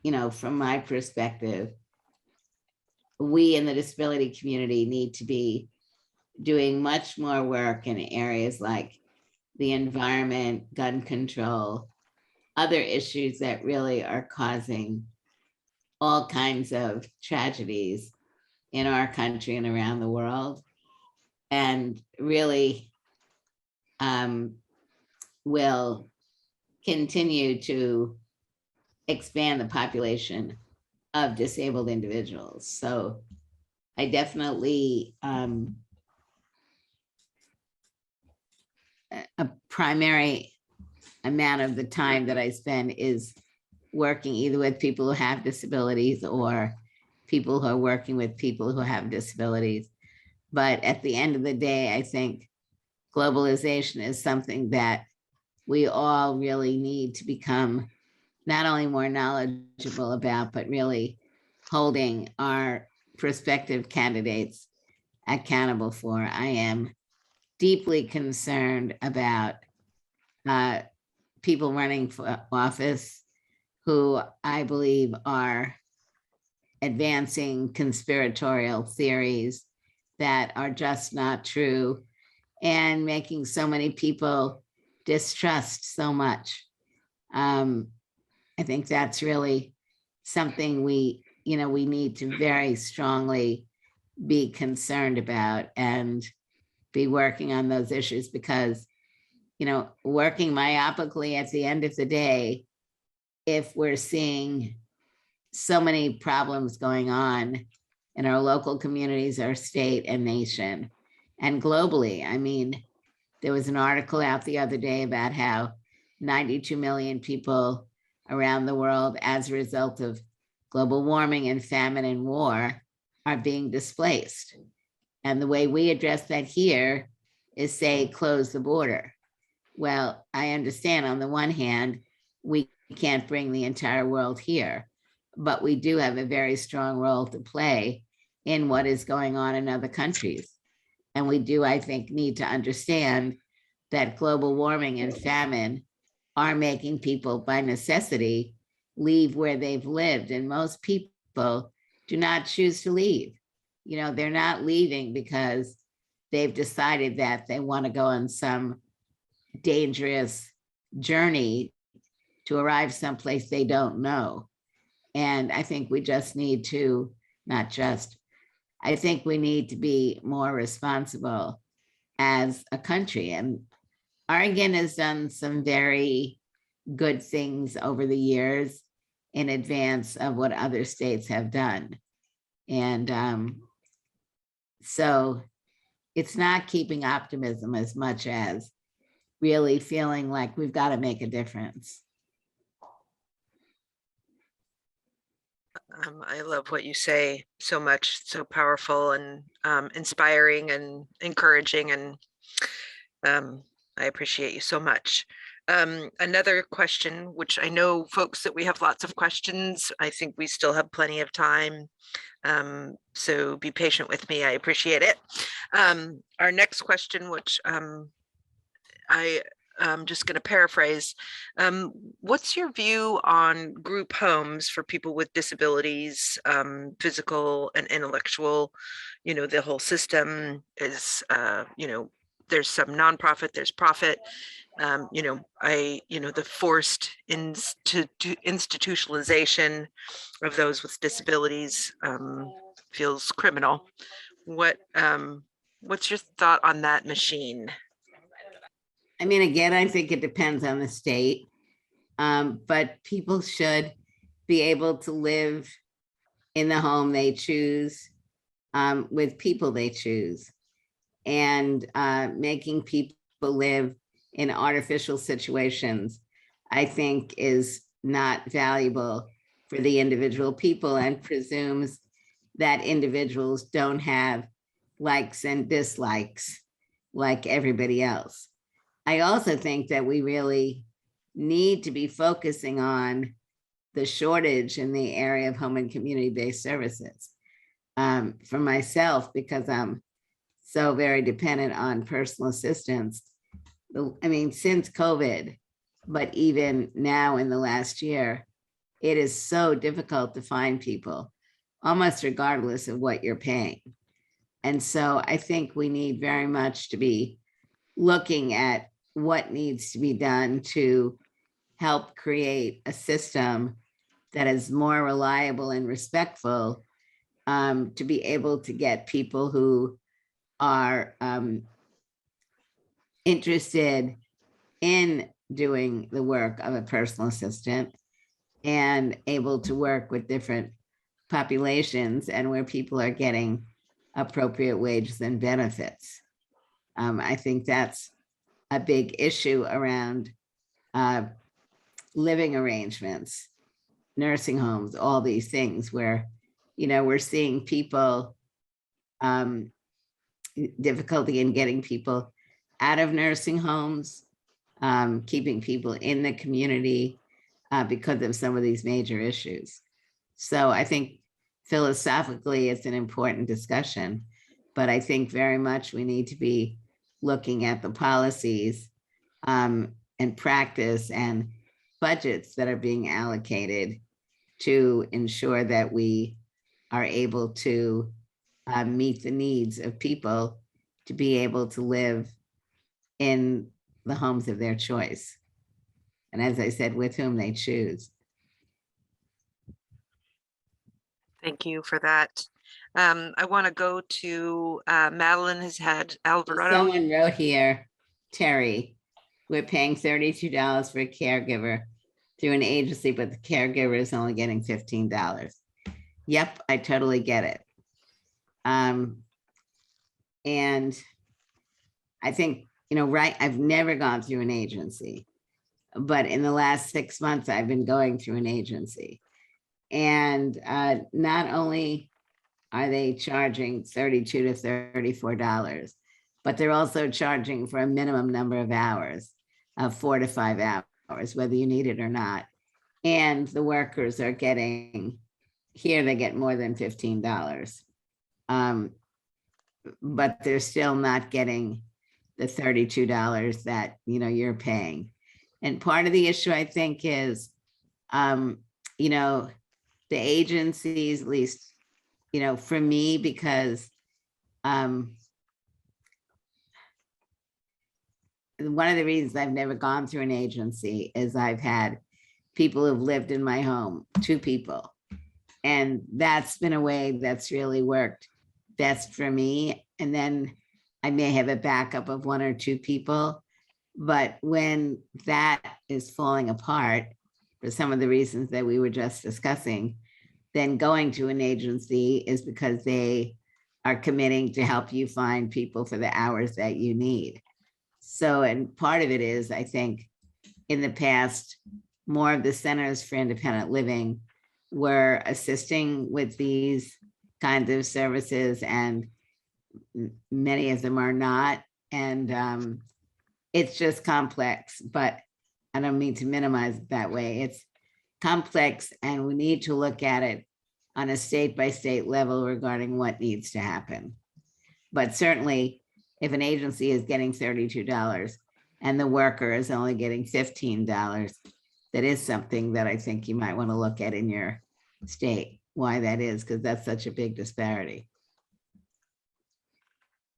you know, from my perspective, we in the disability community need to be doing much more work in areas like the environment, gun control, other issues that really are causing all kinds of tragedies in our country and around the world, and really will continue to expand the population of disabled individuals. So I definitely, a primary amount of the time that I spend is working either with people who have disabilities or people who are working with people who have disabilities. But at the end of the day, I think globalization is something that we all really need to become not only more knowledgeable about, but really holding our prospective candidates accountable for. I am deeply concerned about people running for office who I believe are advancing conspiratorial theories that are just not true, and making so many people distrust so much. I think that's really something we need to very strongly be concerned about and be working on those issues, because, you know, working myopically at the end of the day, if we're seeing so many problems going on in our local communities, our state and nation, and globally. I mean, there was an article out the other day about how 92 million people around the world, as a result of global warming and famine and war, are being displaced. And the way we address that here is say, close the border. Well, I understand on the one hand, we can't bring the entire world here, but we do have a very strong role to play in what is going on in other countries. And we do, I think, need to understand that global warming and famine are making people by necessity leave where they've lived. And most people do not choose to leave. You know, they're not leaving because they've decided that they want to go on some dangerous journey to arrive someplace they don't know. And I think we just need to, I think we need to be more responsible as a country. And Oregon has done some very good things over the years in advance of what other states have done. And so it's not keeping optimism as much as really feeling like we've got to make a difference. I love what you say so much, so powerful and inspiring and encouraging, and I appreciate you so much. Another question, which I know, folks, that we have lots of questions. I think we still have plenty of time. So be patient with me. I appreciate it. Our next question, which I'm just going to paraphrase. What's your view on group homes for people with disabilities, physical and intellectual? You know, the whole system is, you know, there's some nonprofit, there's profit. You know, the forced institutionalization of those with disabilities feels criminal. What's your thought on that machine? I mean, again, I think it depends on the state, but people should be able to live in the home they choose, with people they choose, and making people live in artificial situations, I think, is not valuable for the individual people and presumes that individuals don't have likes and dislikes like everybody else. I also think that we really need to be focusing on the shortage in the area of home and community-based services. For myself, because I'm so very dependent on personal assistance, I mean, since COVID, but even now in the last year, it is so difficult to find people, almost regardless of what you're paying. And so I think we need very much to be looking at what needs to be done to help create a system that is more reliable and respectful, to be able to get people who are interested in doing the work of a personal assistant and able to work with different populations and where people are getting appropriate wages and benefits. I think that's a big issue around living arrangements, nursing homes, all these things where, you know, we're seeing people, difficulty in getting people out of nursing homes, keeping people in the community because of some of these major issues. So I think philosophically, it's an important discussion, but I think very much we need to be looking at the policies and practice and budgets that are being allocated to ensure that we are able to meet the needs of people to be able to live in the homes of their choice. And as I said, with whom they choose. Thank you for that. I want to go to Madeline has had Alvarado. Someone wrote here, Terry, we're paying $32 for a caregiver through an agency, but the caregiver is only getting $15. Yep, I totally get it. And I think, you know, right, I've never gone through an agency, but in the last 6 months, I've been going through an agency. And not only are they charging $32 to $34, but they're also charging for a minimum number of hours, 4 to 5 hours, whether you need it or not. And the workers are getting, here they get more than $15. But they're still not getting the $32 that, you know, you're paying. And part of the issue, I think, is, you know, the agencies, at least, you know, for me, because one of the reasons I've never gone through an agency is I've had people who've lived in my home, 2 people. And that's been a way that's really worked best for me. And then I may have a backup of 1 or 2 people. But when that is falling apart, for some of the reasons that we were just discussing, then going to an agency is because they are committing to help you find people for the hours that you need. So, and part of it is, I think, in the past, more of the centers for independent living were assisting with these kinds of services, and many of them are not. And it's just complex, but I don't mean to minimize it that way. It's complex, and we need to look at it on a state-by-state level regarding what needs to happen. But certainly, if an agency is getting $32 and the worker is only getting $15, that is something that I think you might want to look at in your state, why that is, because that's such a big disparity.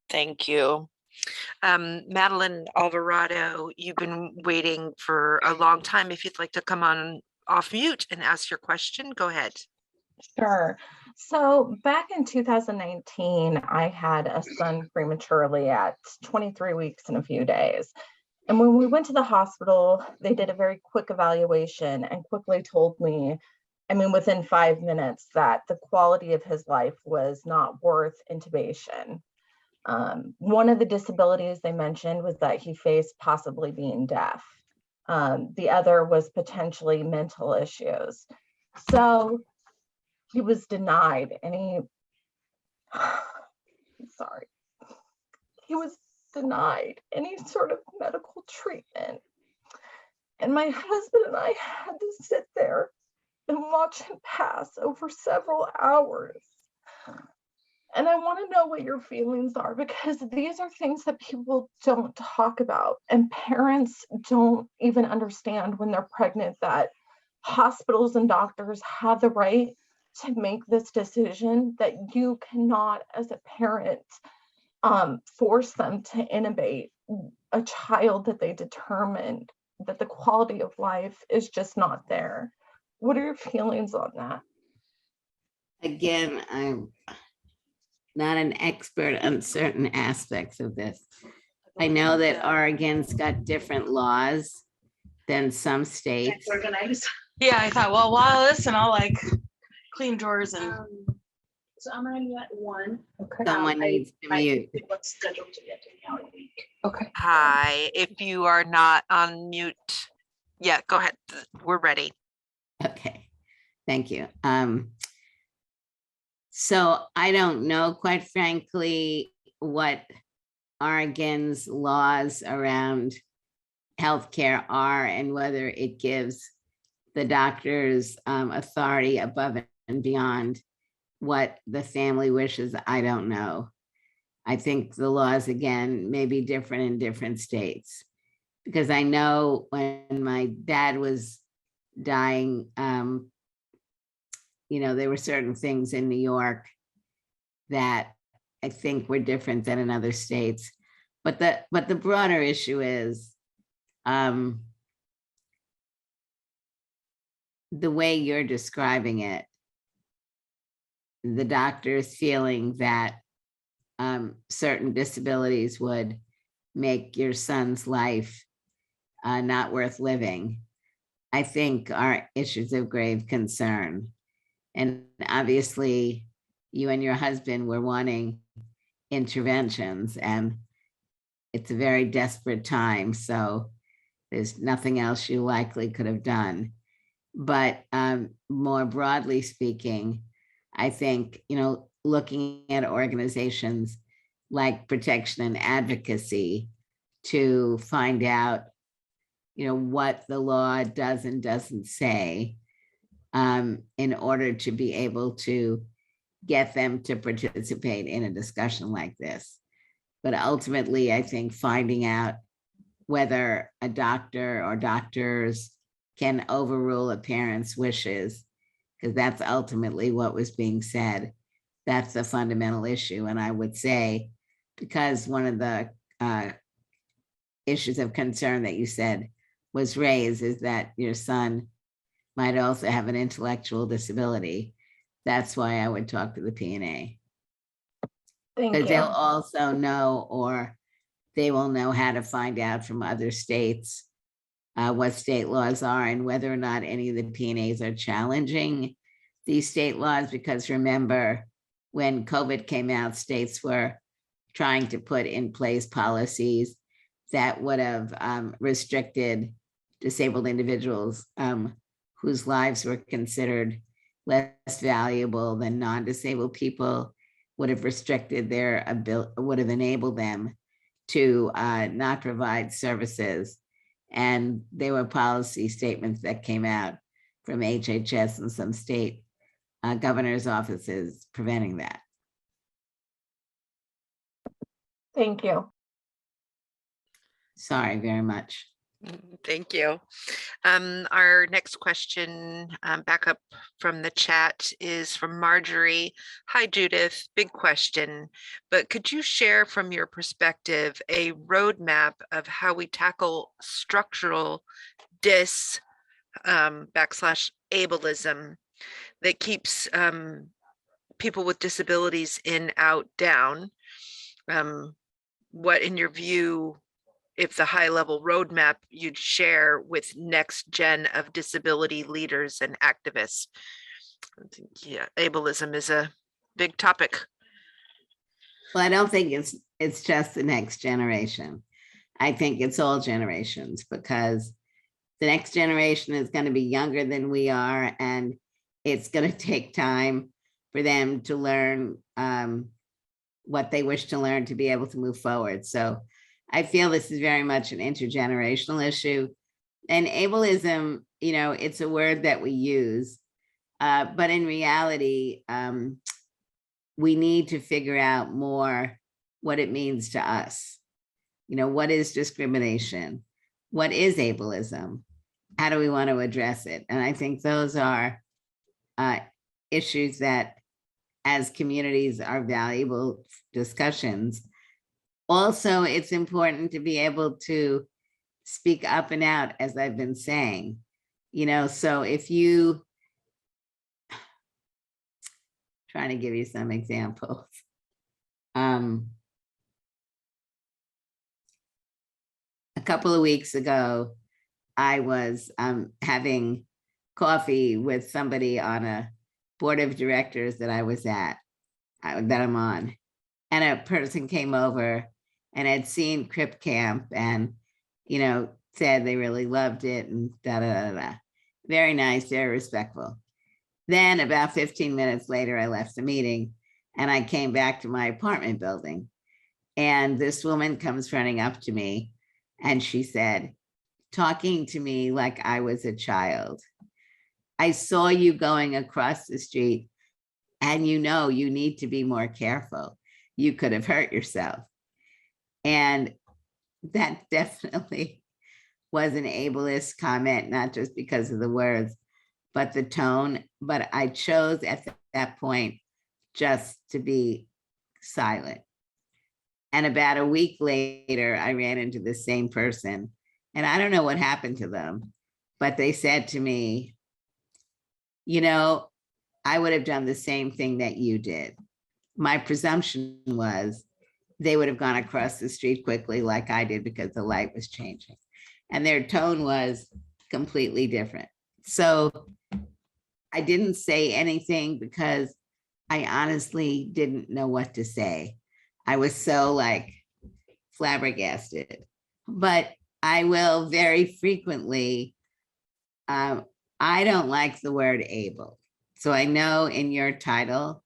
Thank you. Madeline Alvarado, you've been waiting for a long time. If you'd like to come on off mute and ask your question, go ahead. Sure. So back in 2019, I had a son prematurely at 23 weeks and a few days. And when we went to the hospital, they did a very quick evaluation and quickly told me, I mean, within 5 minutes, that the quality of his life was not worth intubation. One of the disabilities they mentioned was that he faced possibly being deaf. The other was potentially mental issues. So he was denied any, sorry, he was denied any sort of medical treatment. And my husband and I had to sit there and watch him pass over several hours. And I want to know what your feelings are, because these are things that people don't talk about, and parents don't even understand when they're pregnant that hospitals and doctors have the right to make this decision, that you cannot, as a parent, force them to intubate a child that they determined that the quality of life is just not there. What are your feelings on that? Again, I'm not an expert on certain aspects of this. I know that Oregon's got different laws than some states. Organized. Yeah, I thought, well, while I listen, I'll like clean drawers and. So I'm already at 1. Okay. Someone needs to mute. What's scheduled to get to me out a week. Okay. Hi, if you are not on mute, yeah, go ahead. We're ready. Okay, thank you. So I don't know, quite frankly, what Oregon's laws around healthcare are and whether it gives the doctors authority above and beyond what the family wishes. I don't know. I think the laws, again, may be different in different states, because I know when my dad was dying, you know, there were certain things in New York that I think were different than in other states. But the broader issue is the way you're describing it, the doctors feeling that certain disabilities would make your son's life not worth living, I think are issues of grave concern. And obviously, you and your husband were wanting interventions, and it's a very desperate time. So there's nothing else you likely could have done. But more broadly speaking, I think, you know, looking at organizations like Protection and Advocacy to find out, you know, what the law does and doesn't say, in order to be able to get them to participate in a discussion like this. But ultimately, I think finding out whether a doctor or doctors can overrule a parent's wishes, because that's ultimately what was being said. That's a fundamental issue. And I would say, because one of the issues of concern that you said was raised is that your son might also have an intellectual disability. That's why I would talk to the P&A. Thank Because you. they'll also know, or they will know how to find out from other states what state laws are and whether or not any of the P&As are challenging these state laws. Because remember, when COVID came out, states were trying to put in place policies that would have restricted disabled individuals whose lives were considered less valuable than non-disabled people, would have restricted their ability, would have enabled them to not provide services. And there were policy statements that came out from HHS and some state governor's offices preventing that. Thank you. Sorry very much. Thank you. Our next question, back up from the chat, is from Marjorie. Hi, Judith. Big question, but could you share from your perspective a roadmap of how we tackle structural /ableism that keeps people with disabilities in, out, down? What, in your view, if the high-level roadmap you'd share with next gen of disability leaders and activists? I think, yeah, ableism is a big topic. Well, I don't think it's just the next generation. I think it's all generations, because the next generation is going to be younger than we are, and it's going to take time for them to learn what they wish to learn to be able to move forward. So I feel this is very much an intergenerational issue. And ableism, you know, it's a word that we use, but in reality, we need to figure out more what it means to us. You know, what is discrimination? What is ableism? How do we want to address it? And I think those are issues that as communities are valuable discussions. Also, it's important to be able to speak up and out, as I've been saying, you know, so if you, trying to give you some examples. A couple of weeks ago, I was having coffee with somebody on a board of directors that I was at, that I'm on. And a person came over and had seen Crip Camp and, you know, said they really loved it and da da da da. Very nice, very respectful. Then about 15 minutes later, I left the meeting and I came back to my apartment building. And this woman comes running up to me and she said, talking to me like I was a child, I saw you going across the street and you know you need to be more careful. You could have hurt yourself. And that definitely was an ableist comment, not just because of the words, but the tone. But I chose at that point just to be silent. And about a week later, I ran into the same person. And I don't know what happened to them, but they said to me, you know, I would have done the same thing that you did. My presumption was they would have gone across the street quickly like I did because the light was changing. And their tone was completely different. So I didn't say anything because I honestly didn't know what to say. I was so like flabbergasted. But I will very frequently, I don't like the word able. So I know in your title,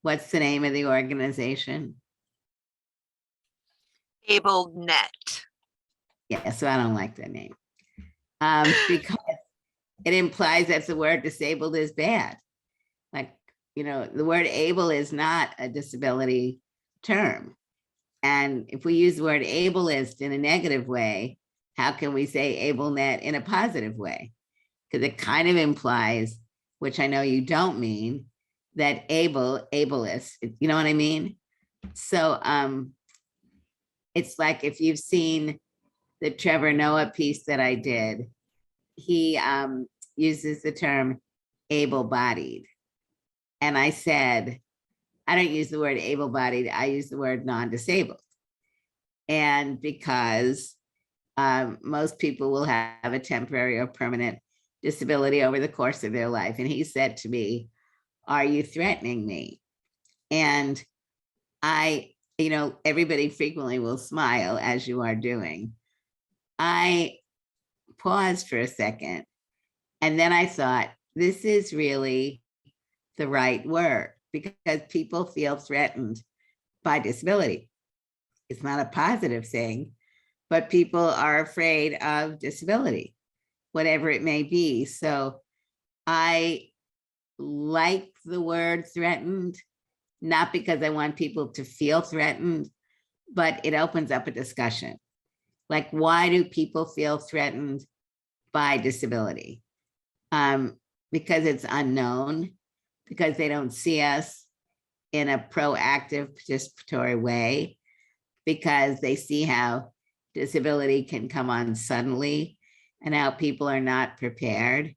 what's the name of the organization? AbleNet. Yeah, so I don't like that name. Because it implies that the word disabled is bad. Like, you know, the word able is not a disability term. And if we use the word ableist in a negative way, how can we say AbleNet in a positive way? Because it kind of implies, which I know you don't mean, that ableist, you know what I mean? So it's like if you've seen the Trevor Noah piece that I did, he uses the term able-bodied. And I said, I don't use the word able-bodied, I use the word non-disabled. And because most people will have a temporary or permanent disability over the course of their life. And he said to me, are you threatening me? And I, you know, everybody frequently will smile as you are doing. I paused for a second. And then I thought, this is really the right word because people feel threatened by disability. It's not a positive thing, but people are afraid of disability, whatever it may be. So I like the word threatened, not because I want people to feel threatened, but it opens up a discussion. Like, why do people feel threatened by disability? Because it's unknown, because they don't see us in a proactive participatory way, because they see how disability can come on suddenly and how people are not prepared,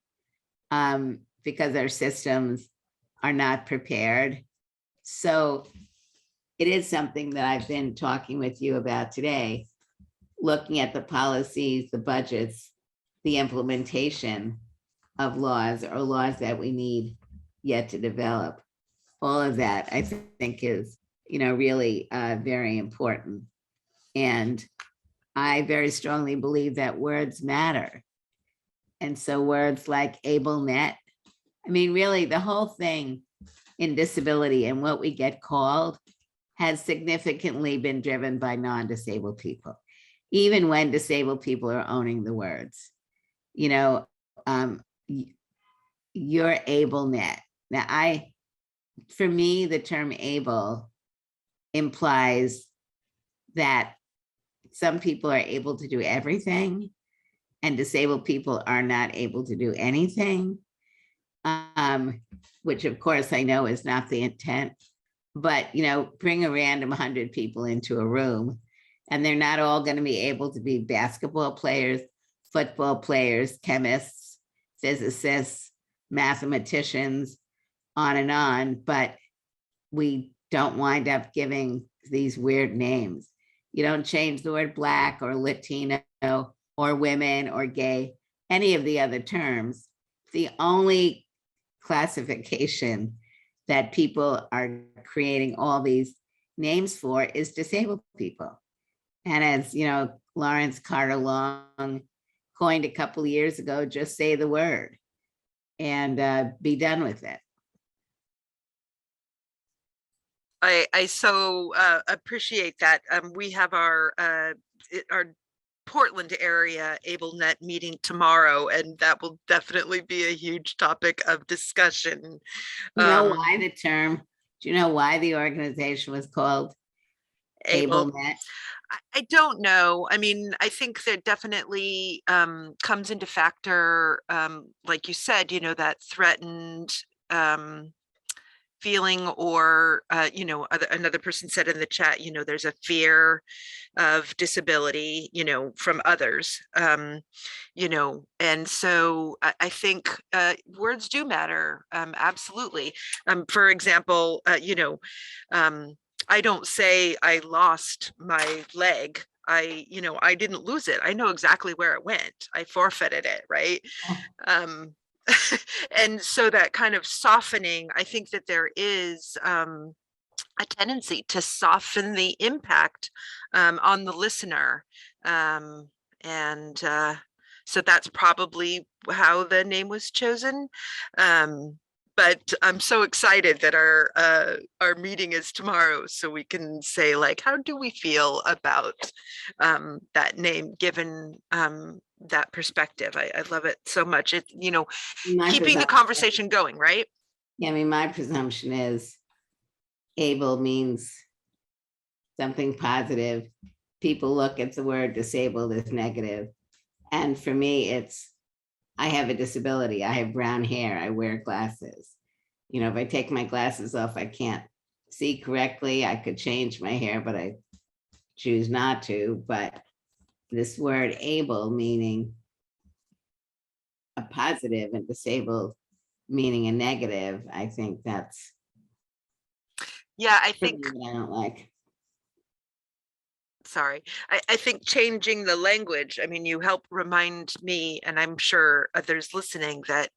because our systems are not prepared. So it is something that I've been talking with you about today, looking at the policies, the budgets, the implementation of laws or laws that we need yet to develop. All of that I think is, you know, really very important. And I very strongly believe that words matter. And so words like AbleNet, I mean, really the whole thing in disability and what we get called has significantly been driven by non-disabled people, even when disabled people are owning the words. you know, your AbleNet. Now for me, the term able implies that some people are able to do everything and disabled people are not able to do anything, which of course I know is not the intent, but bring a random 100 people into a room and they're not all going to be able to be basketball players, football players, chemists, physicists, mathematicians, on, but we don't wind up giving these weird names. You don't change the word Black or Latino or women or gay, any of the other terms. The only classification that people are creating all these names for is disabled people. And as Lawrence Carter Long coined a couple of years ago, just say the word and be done with it. I so appreciate that. We have our Portland area AbleNet meeting tomorrow, and that will definitely be a huge topic of discussion. You know why the term? Do you know why the organization was called AbleNet? I don't know. I mean, I think that definitely comes into factor, like you said, that threatened feeling, or another person said in the chat, there's a fear of disability, from others, and so I think words do matter. Absolutely. For example, I don't say I lost my leg. I didn't lose it. I know exactly where it went. I forfeited it, right? And so that kind of softening, I think that there is a tendency to soften the impact on the listener. So that's probably how the name was chosen. But I'm so excited that our meeting is tomorrow, so we can say, like, how do we feel about that name, given that perspective? I love it so much. It keeping the conversation going, right? Yeah, I mean, my presumption is able means something positive. People look at the word disabled as negative, and for me, it's I have a disability. I have brown hair. I wear glasses. If I take my glasses off, I can't see correctly. I could change my hair, but I choose not to. But this word able meaning a positive and disabled meaning a negative, I think that's. Yeah, I think. I don't like. Sorry, I think changing the language, I mean, you help remind me, and I'm sure others listening, that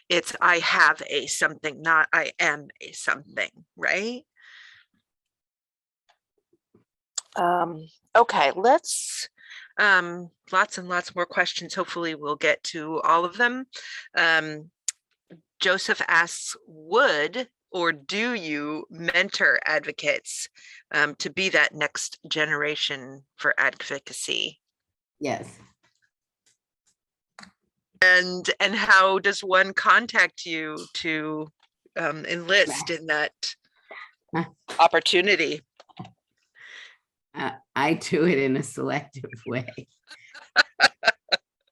it's I have a something, not I am a something, right? Okay, let's lots and lots more questions. Hopefully we'll get to all of them. Joseph asks, would or do you mentor advocates to be that next generation for advocacy? Yes. And how does one contact you to enlist in that opportunity? I do it in a selective way.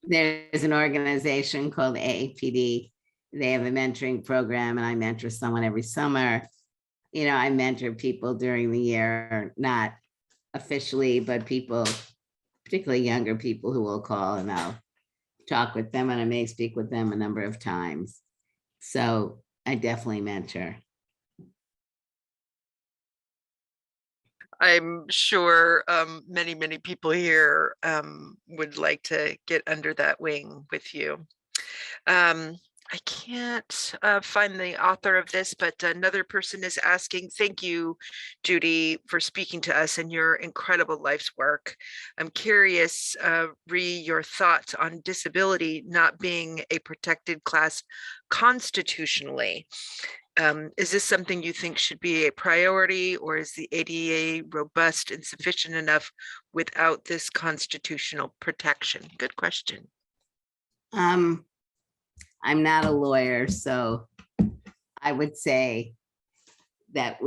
There's an organization called AAPD. They have a mentoring program, and I mentor someone every summer. I mentor people during the year, not officially, but people, particularly younger people, who will call, and I'll talk with them, and I may speak with them a number of times. So I definitely mentor. I'm sure many, many people here would like to get under that wing with you. I can't find the author of this, but another person is asking, thank you, Judy, for speaking to us and your incredible life's work. I'm curious, Ree, your thoughts on disability not being a protected class constitutionally. Is this something you think should be a priority, or is the ADA robust and sufficient enough without this constitutional protection? Good question. I'm not a lawyer, so I would say that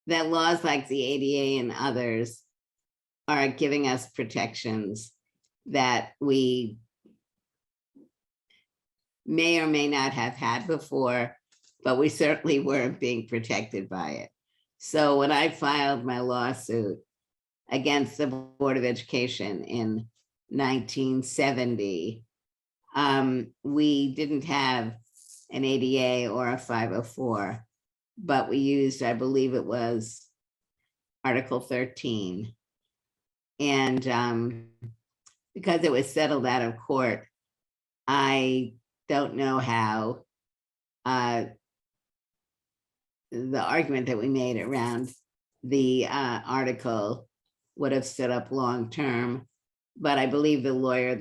that laws like the ADA and others are giving us protections that we may or may not have had before, but we certainly weren't being protected by it. So when I filed my lawsuit against the Board of Education in 1970, we didn't have an ADA or a 504, but we used, I believe it was Article 13. And because it was settled out of court, I don't know how the argument that we made around the article would have stood up long term, but I believe the lawyers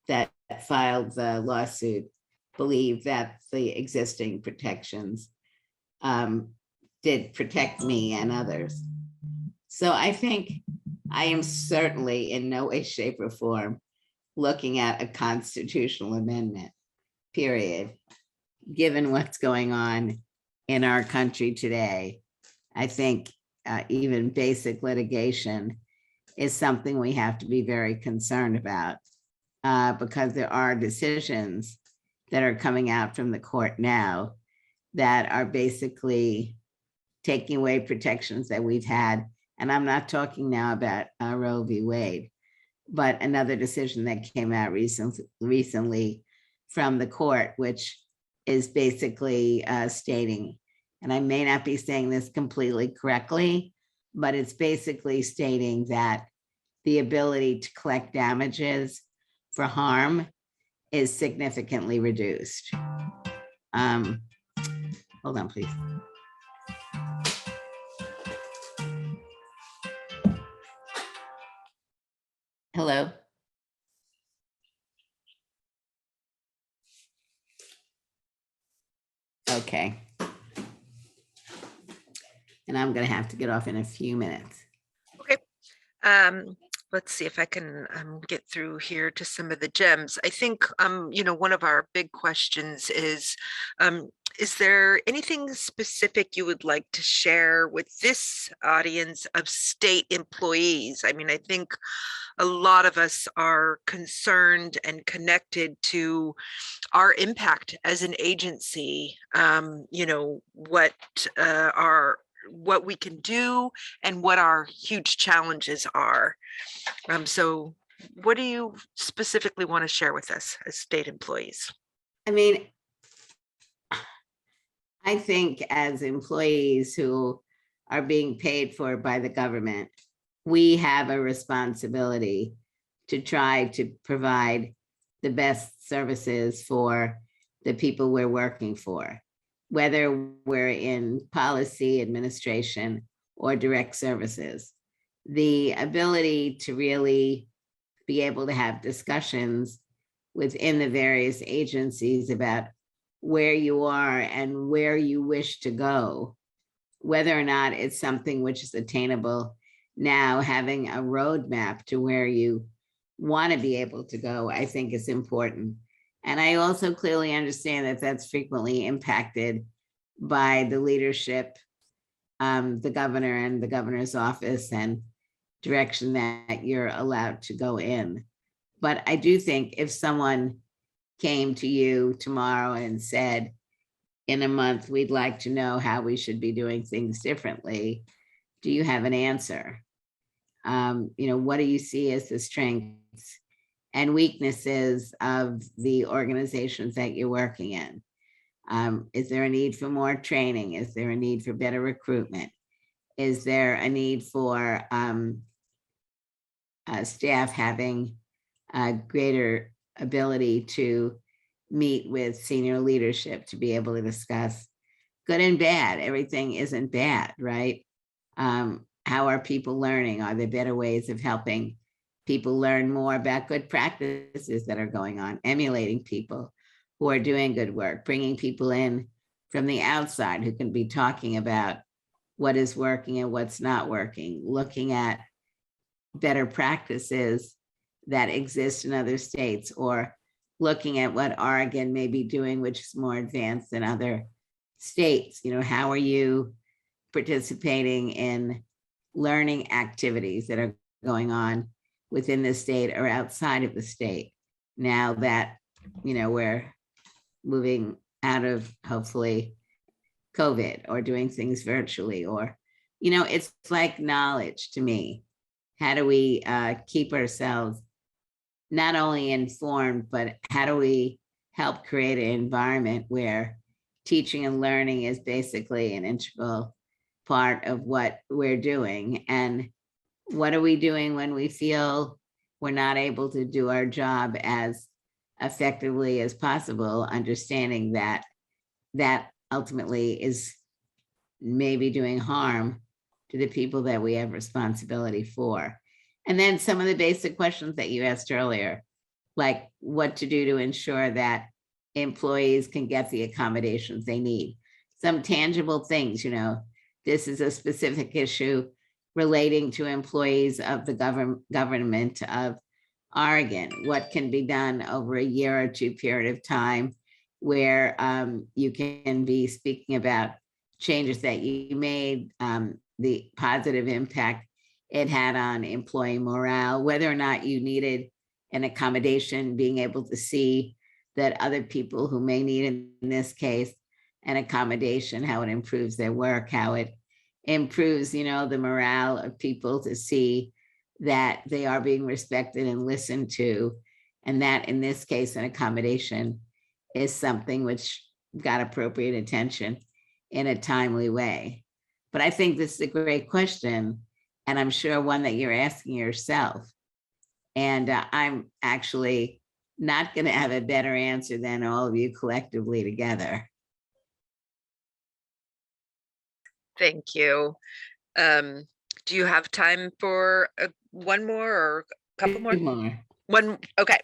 that filed the lawsuit believe that the existing protections did protect me and others. So I think I am certainly in no way, shape, or form looking at a constitutional amendment, period. Given what's going on in our country today, I think even basic litigation is something we have to be very concerned about because there are decisions that are coming out from the court now that are basically taking away protections that we've had. And I'm not talking now about Roe v. Wade, but another decision that came out recently from the court, which is basically stating, and I may not be saying this completely correctly, but it's basically stating that the ability to collect damages for harm is significantly reduced. Hold on, please. Hello. Okay. And I'm going to have to get off in a few minutes. Okay. Let's see if I can get through here to some of the gems. I think, one of our big questions is there anything specific you would like to share with this audience of state employees? I mean, I think a lot of us are concerned and connected to our impact as an agency, what we can do and what our huge challenges are. So what do you specifically want to share with us as state employees? I mean, I think as employees who are being paid for by the government, we have a responsibility to try to provide the best services for the people we're working for, whether we're in policy, administration, or direct services. The ability to really be able to have discussions within the various agencies about where you are and where you wish to go, whether or not it's something which is attainable now, having a roadmap to where you want to be able to go, I think is important. And I also clearly understand that that's frequently impacted by the leadership, the governor and the governor's office, and direction that you're allowed to go in. But I do think if someone came to you tomorrow and said, in a month, we'd like to know how we should be doing things differently, do you have an answer? What do you see as the strengths and weaknesses of the organizations that you're working in? Is there a need for more training? Is there a need for better recruitment? Is there a need for staff having a greater ability to meet with senior leadership to be able to discuss good and bad? Everything isn't bad, right? How are people learning? Are there better ways of helping people learn more about good practices that are going on, emulating people who are doing good work, bringing people in from the outside who can be talking about what is working and what's not working, looking at better practices that exist in other states, or looking at what Oregon may be doing, which is more advanced than other states. You know, how are you participating in learning activities that are going on within the state or outside of the state now that, you know, we're moving out of, hopefully, COVID, or doing things virtually, or, you know, it's like knowledge to me. How do we keep ourselves not only informed, but how do we help create an environment where teaching and learning is basically an integral part of what we're doing? And what are we doing when we feel we're not able to do our job as effectively as possible, understanding that that ultimately is maybe doing harm to the people that we have responsibility for. And then some of the basic questions that you asked earlier, like what to do to ensure that employees can get the accommodations they need. Some tangible things, you know, this is a specific issue relating to employees of the government of Oregon. What can be done over a year or two period of time where you can be speaking about changes that you made, the positive impact it had on employee morale, whether or not you needed an accommodation, being able to see that other people who may need, in this case, an accommodation, how it improves their work, how it improves, you know, the morale of people to see that they are being respected and listened to, and that in this case, an accommodation is something which got appropriate attention in a timely way. But I think this is a great question, and I'm sure one that you're asking yourself. And I'm actually not going to have a better answer than all of you collectively together. Thank you. Do you have time for one more or a couple more? Two more. One, okay.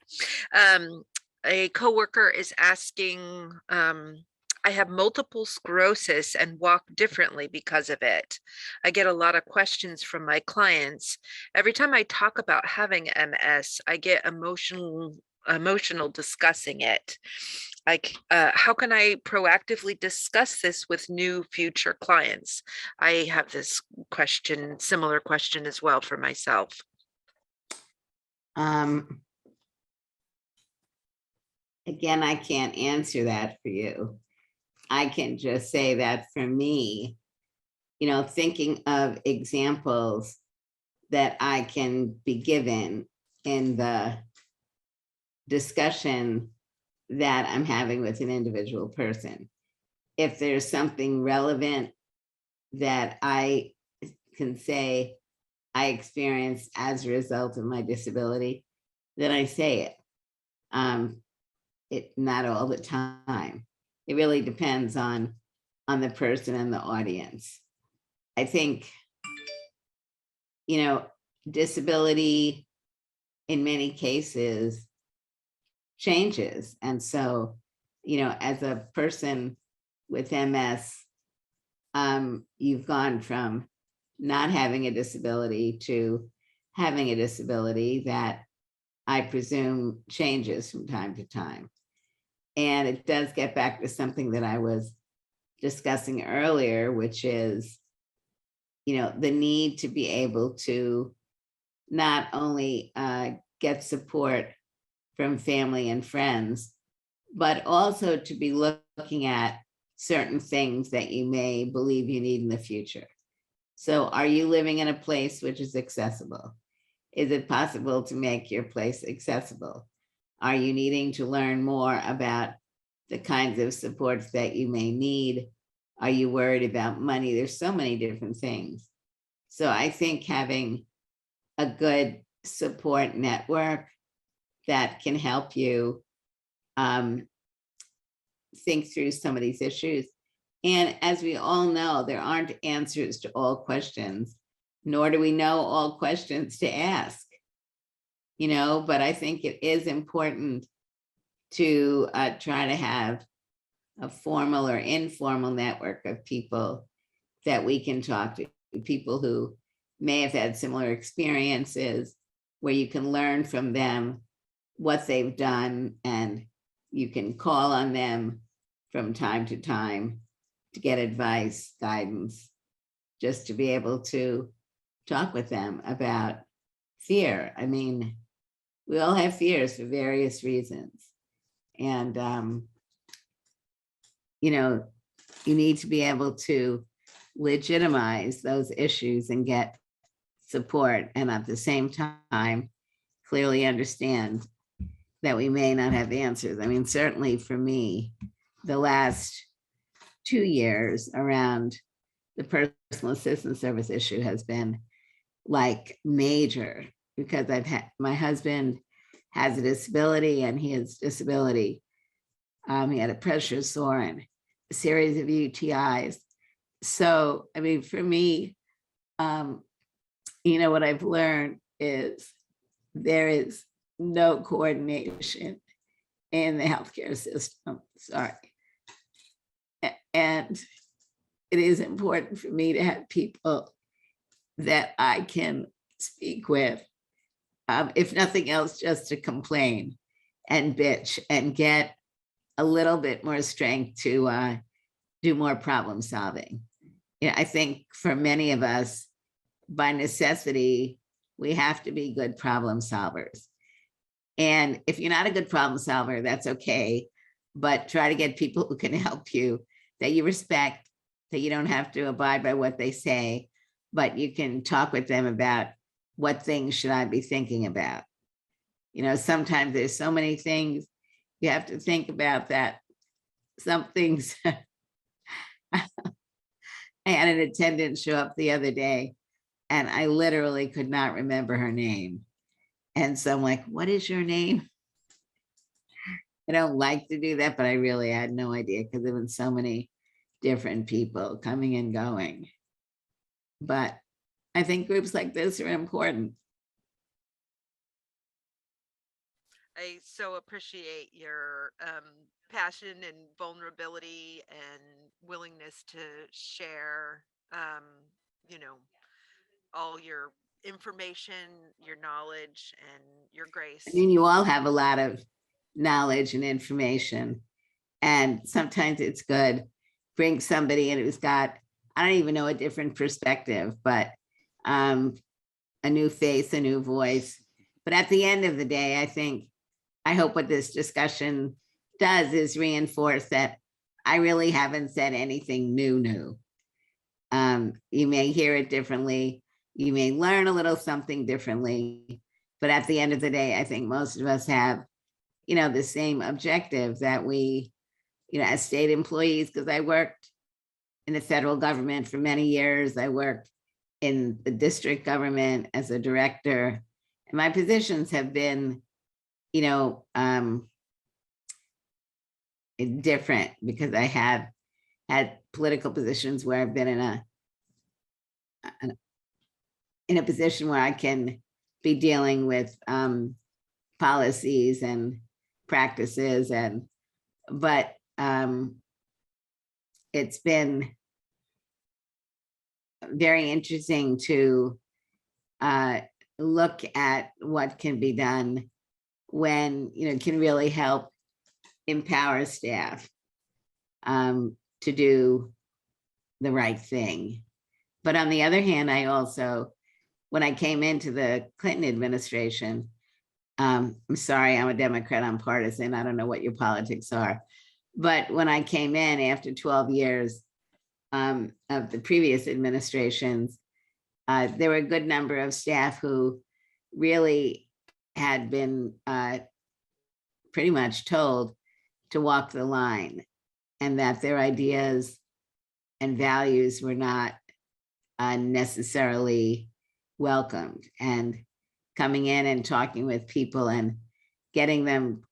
A coworker is asking, I have multiple sclerosis and walk differently because of it. I get a lot of questions from my clients. Every time I talk about having MS, I get emotional discussing it. Like, how can I proactively discuss this with new future clients? I have this question, similar question as well for myself. Again, I can't answer that for you. I can just say that for me, you know, thinking of examples that I can be given in the discussion that I'm having with an individual person. If there's something relevant that I can say I experienced as a result of my disability, then I say it. Not all the time. It really depends on the person and the audience. I think, you know, disability in many cases changes. And so, you know, as a person with MS, you've gone from not having a disability to having a disability that I presume changes from time to time. And it does get back to something that I was discussing earlier, which is, you know, the need to be able to not only get support from family and friends, but also to be looking at certain things that you may believe you need in the future. So are you living in a place which is accessible? Is it possible to make your place accessible? Are you needing to learn more about the kinds of supports that you may need? Are you worried about money? There's so many different things. So I think having a good support network that can help you think through some of these issues. And as we all know, there aren't answers to all questions, nor do we know all questions to ask, you know, but I think it is important to try to have a formal or informal network of people that we can talk to, people who may have had similar experiences where you can learn from them what they've done, and you can call on them from time to time to get advice, guidance, just to be able to talk with them about fear. I mean, we all have fears for various reasons. And, you know, you need to be able to legitimize those issues and get support, and at the same time, clearly understand that we may not have answers. I mean, certainly for me, the last 2 years around the personal assistance service issue has been like major, because I've had, my husband has a disability and his disability. He had a pressure sore and a series of UTIs. So, I mean, for me, you know, what I've learned is there is no coordination in the healthcare system. Sorry. And it is important for me to have people that I can speak with, if nothing else, just to complain and bitch and get a little bit more strength to do more problem solving. Yeah, I think for many of us, by necessity, we have to be good problem solvers. And if you're not a good problem solver, that's okay, but try to get people who can help you, that you respect, that you don't have to abide by what they say, but you can talk with them about what things should I be thinking about. You know, sometimes there's so many things you have to think about that some things. I had an attendant show up the other day and I literally could not remember her name. And so I'm like, what is your name? I don't like to do that, but I really had no idea because there were so many different people coming and going. But I think groups like this are important. I so appreciate your passion and vulnerability and willingness to share, you know, all your information, your knowledge, and your grace. I mean, you all have a lot of knowledge and information, and sometimes it's good. Bring somebody in who's got, I don't even know, a different perspective, but a new face, a new voice. But at the end of the day, I hope what this discussion does is reinforce that I really haven't said anything new. You may hear it differently. You may learn a little something differently, but at the end of the day, I think most of us have, you know, the same objective, that we, you know, as state employees, because I worked in the federal government for many years. I worked in the district government as a director, and my positions have been, you know, different, because I have had political positions where I've been in a position where I can be dealing with policies and practices, but it's been very interesting to look at what can be done when, you know, can really help empower staff to do the right thing. But on the other hand, I also, when I came into the Clinton administration, I'm sorry, I'm a Democrat, I'm partisan, I don't know what your politics are. But when I came in after 12 years of the previous administrations, there were a good number of staff who really had been pretty much told to walk the line, and that their ideas and values were not necessarily welcomed. And coming in and talking with people and getting them,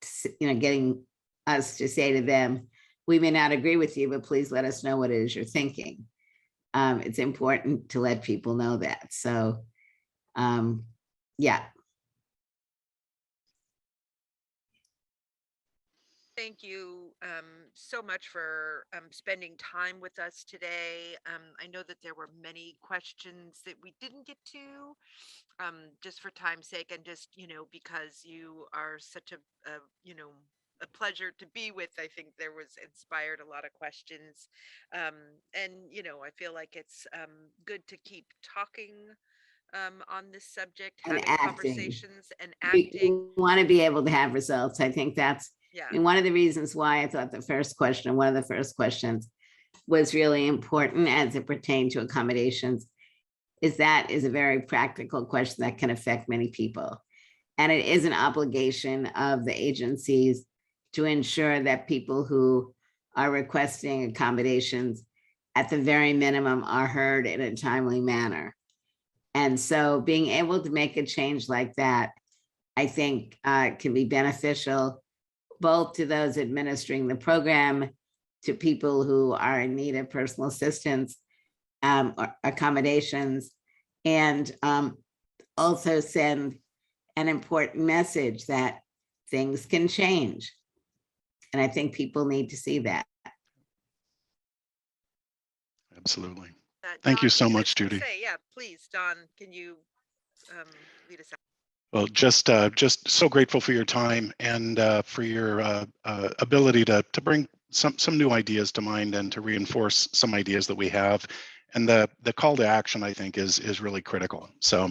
you know, getting us to say to them, we may not agree with you, but please let us know what it is you're thinking. It's important to let people know that. So, yeah. Thank you so much for spending time with us today. I know that there were many questions that we didn't get to, just for time's sake, and just, because you are such a pleasure to be with. I think there was inspired a lot of questions. And, I feel like it's good to keep talking on this subject, And having acting. conversations and We acting. want to be able to have results. I think that's, Yeah. I mean, one of the reasons why I thought one of the first questions was really important as it pertained to accommodations is that is a very practical question that can affect many people. And it is an obligation of the agencies to ensure that people who are requesting accommodations at the very minimum are heard in a timely manner. And so being able to make a change like that, I think can be beneficial both to those administering the program, to people who are in need of personal assistance or accommodations, and also send an important message that things can change. And I think people need to see that. Absolutely. Don, Thank you so had much, something to Judy. say. Yeah, please, Don, can you lead us out? Well, just so grateful for your time and for your ability to bring some new ideas to mind and to reinforce some ideas that we have. And the call to action, I think, is really critical. So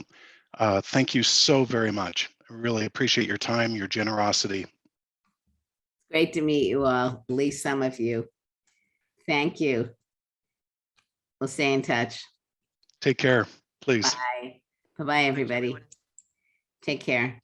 thank you so very much. I really appreciate your time, your generosity. Great to meet you all, at least some of you. Thank you. We'll stay in touch. Take care, please. Bye. Bye-bye, everybody. Take care.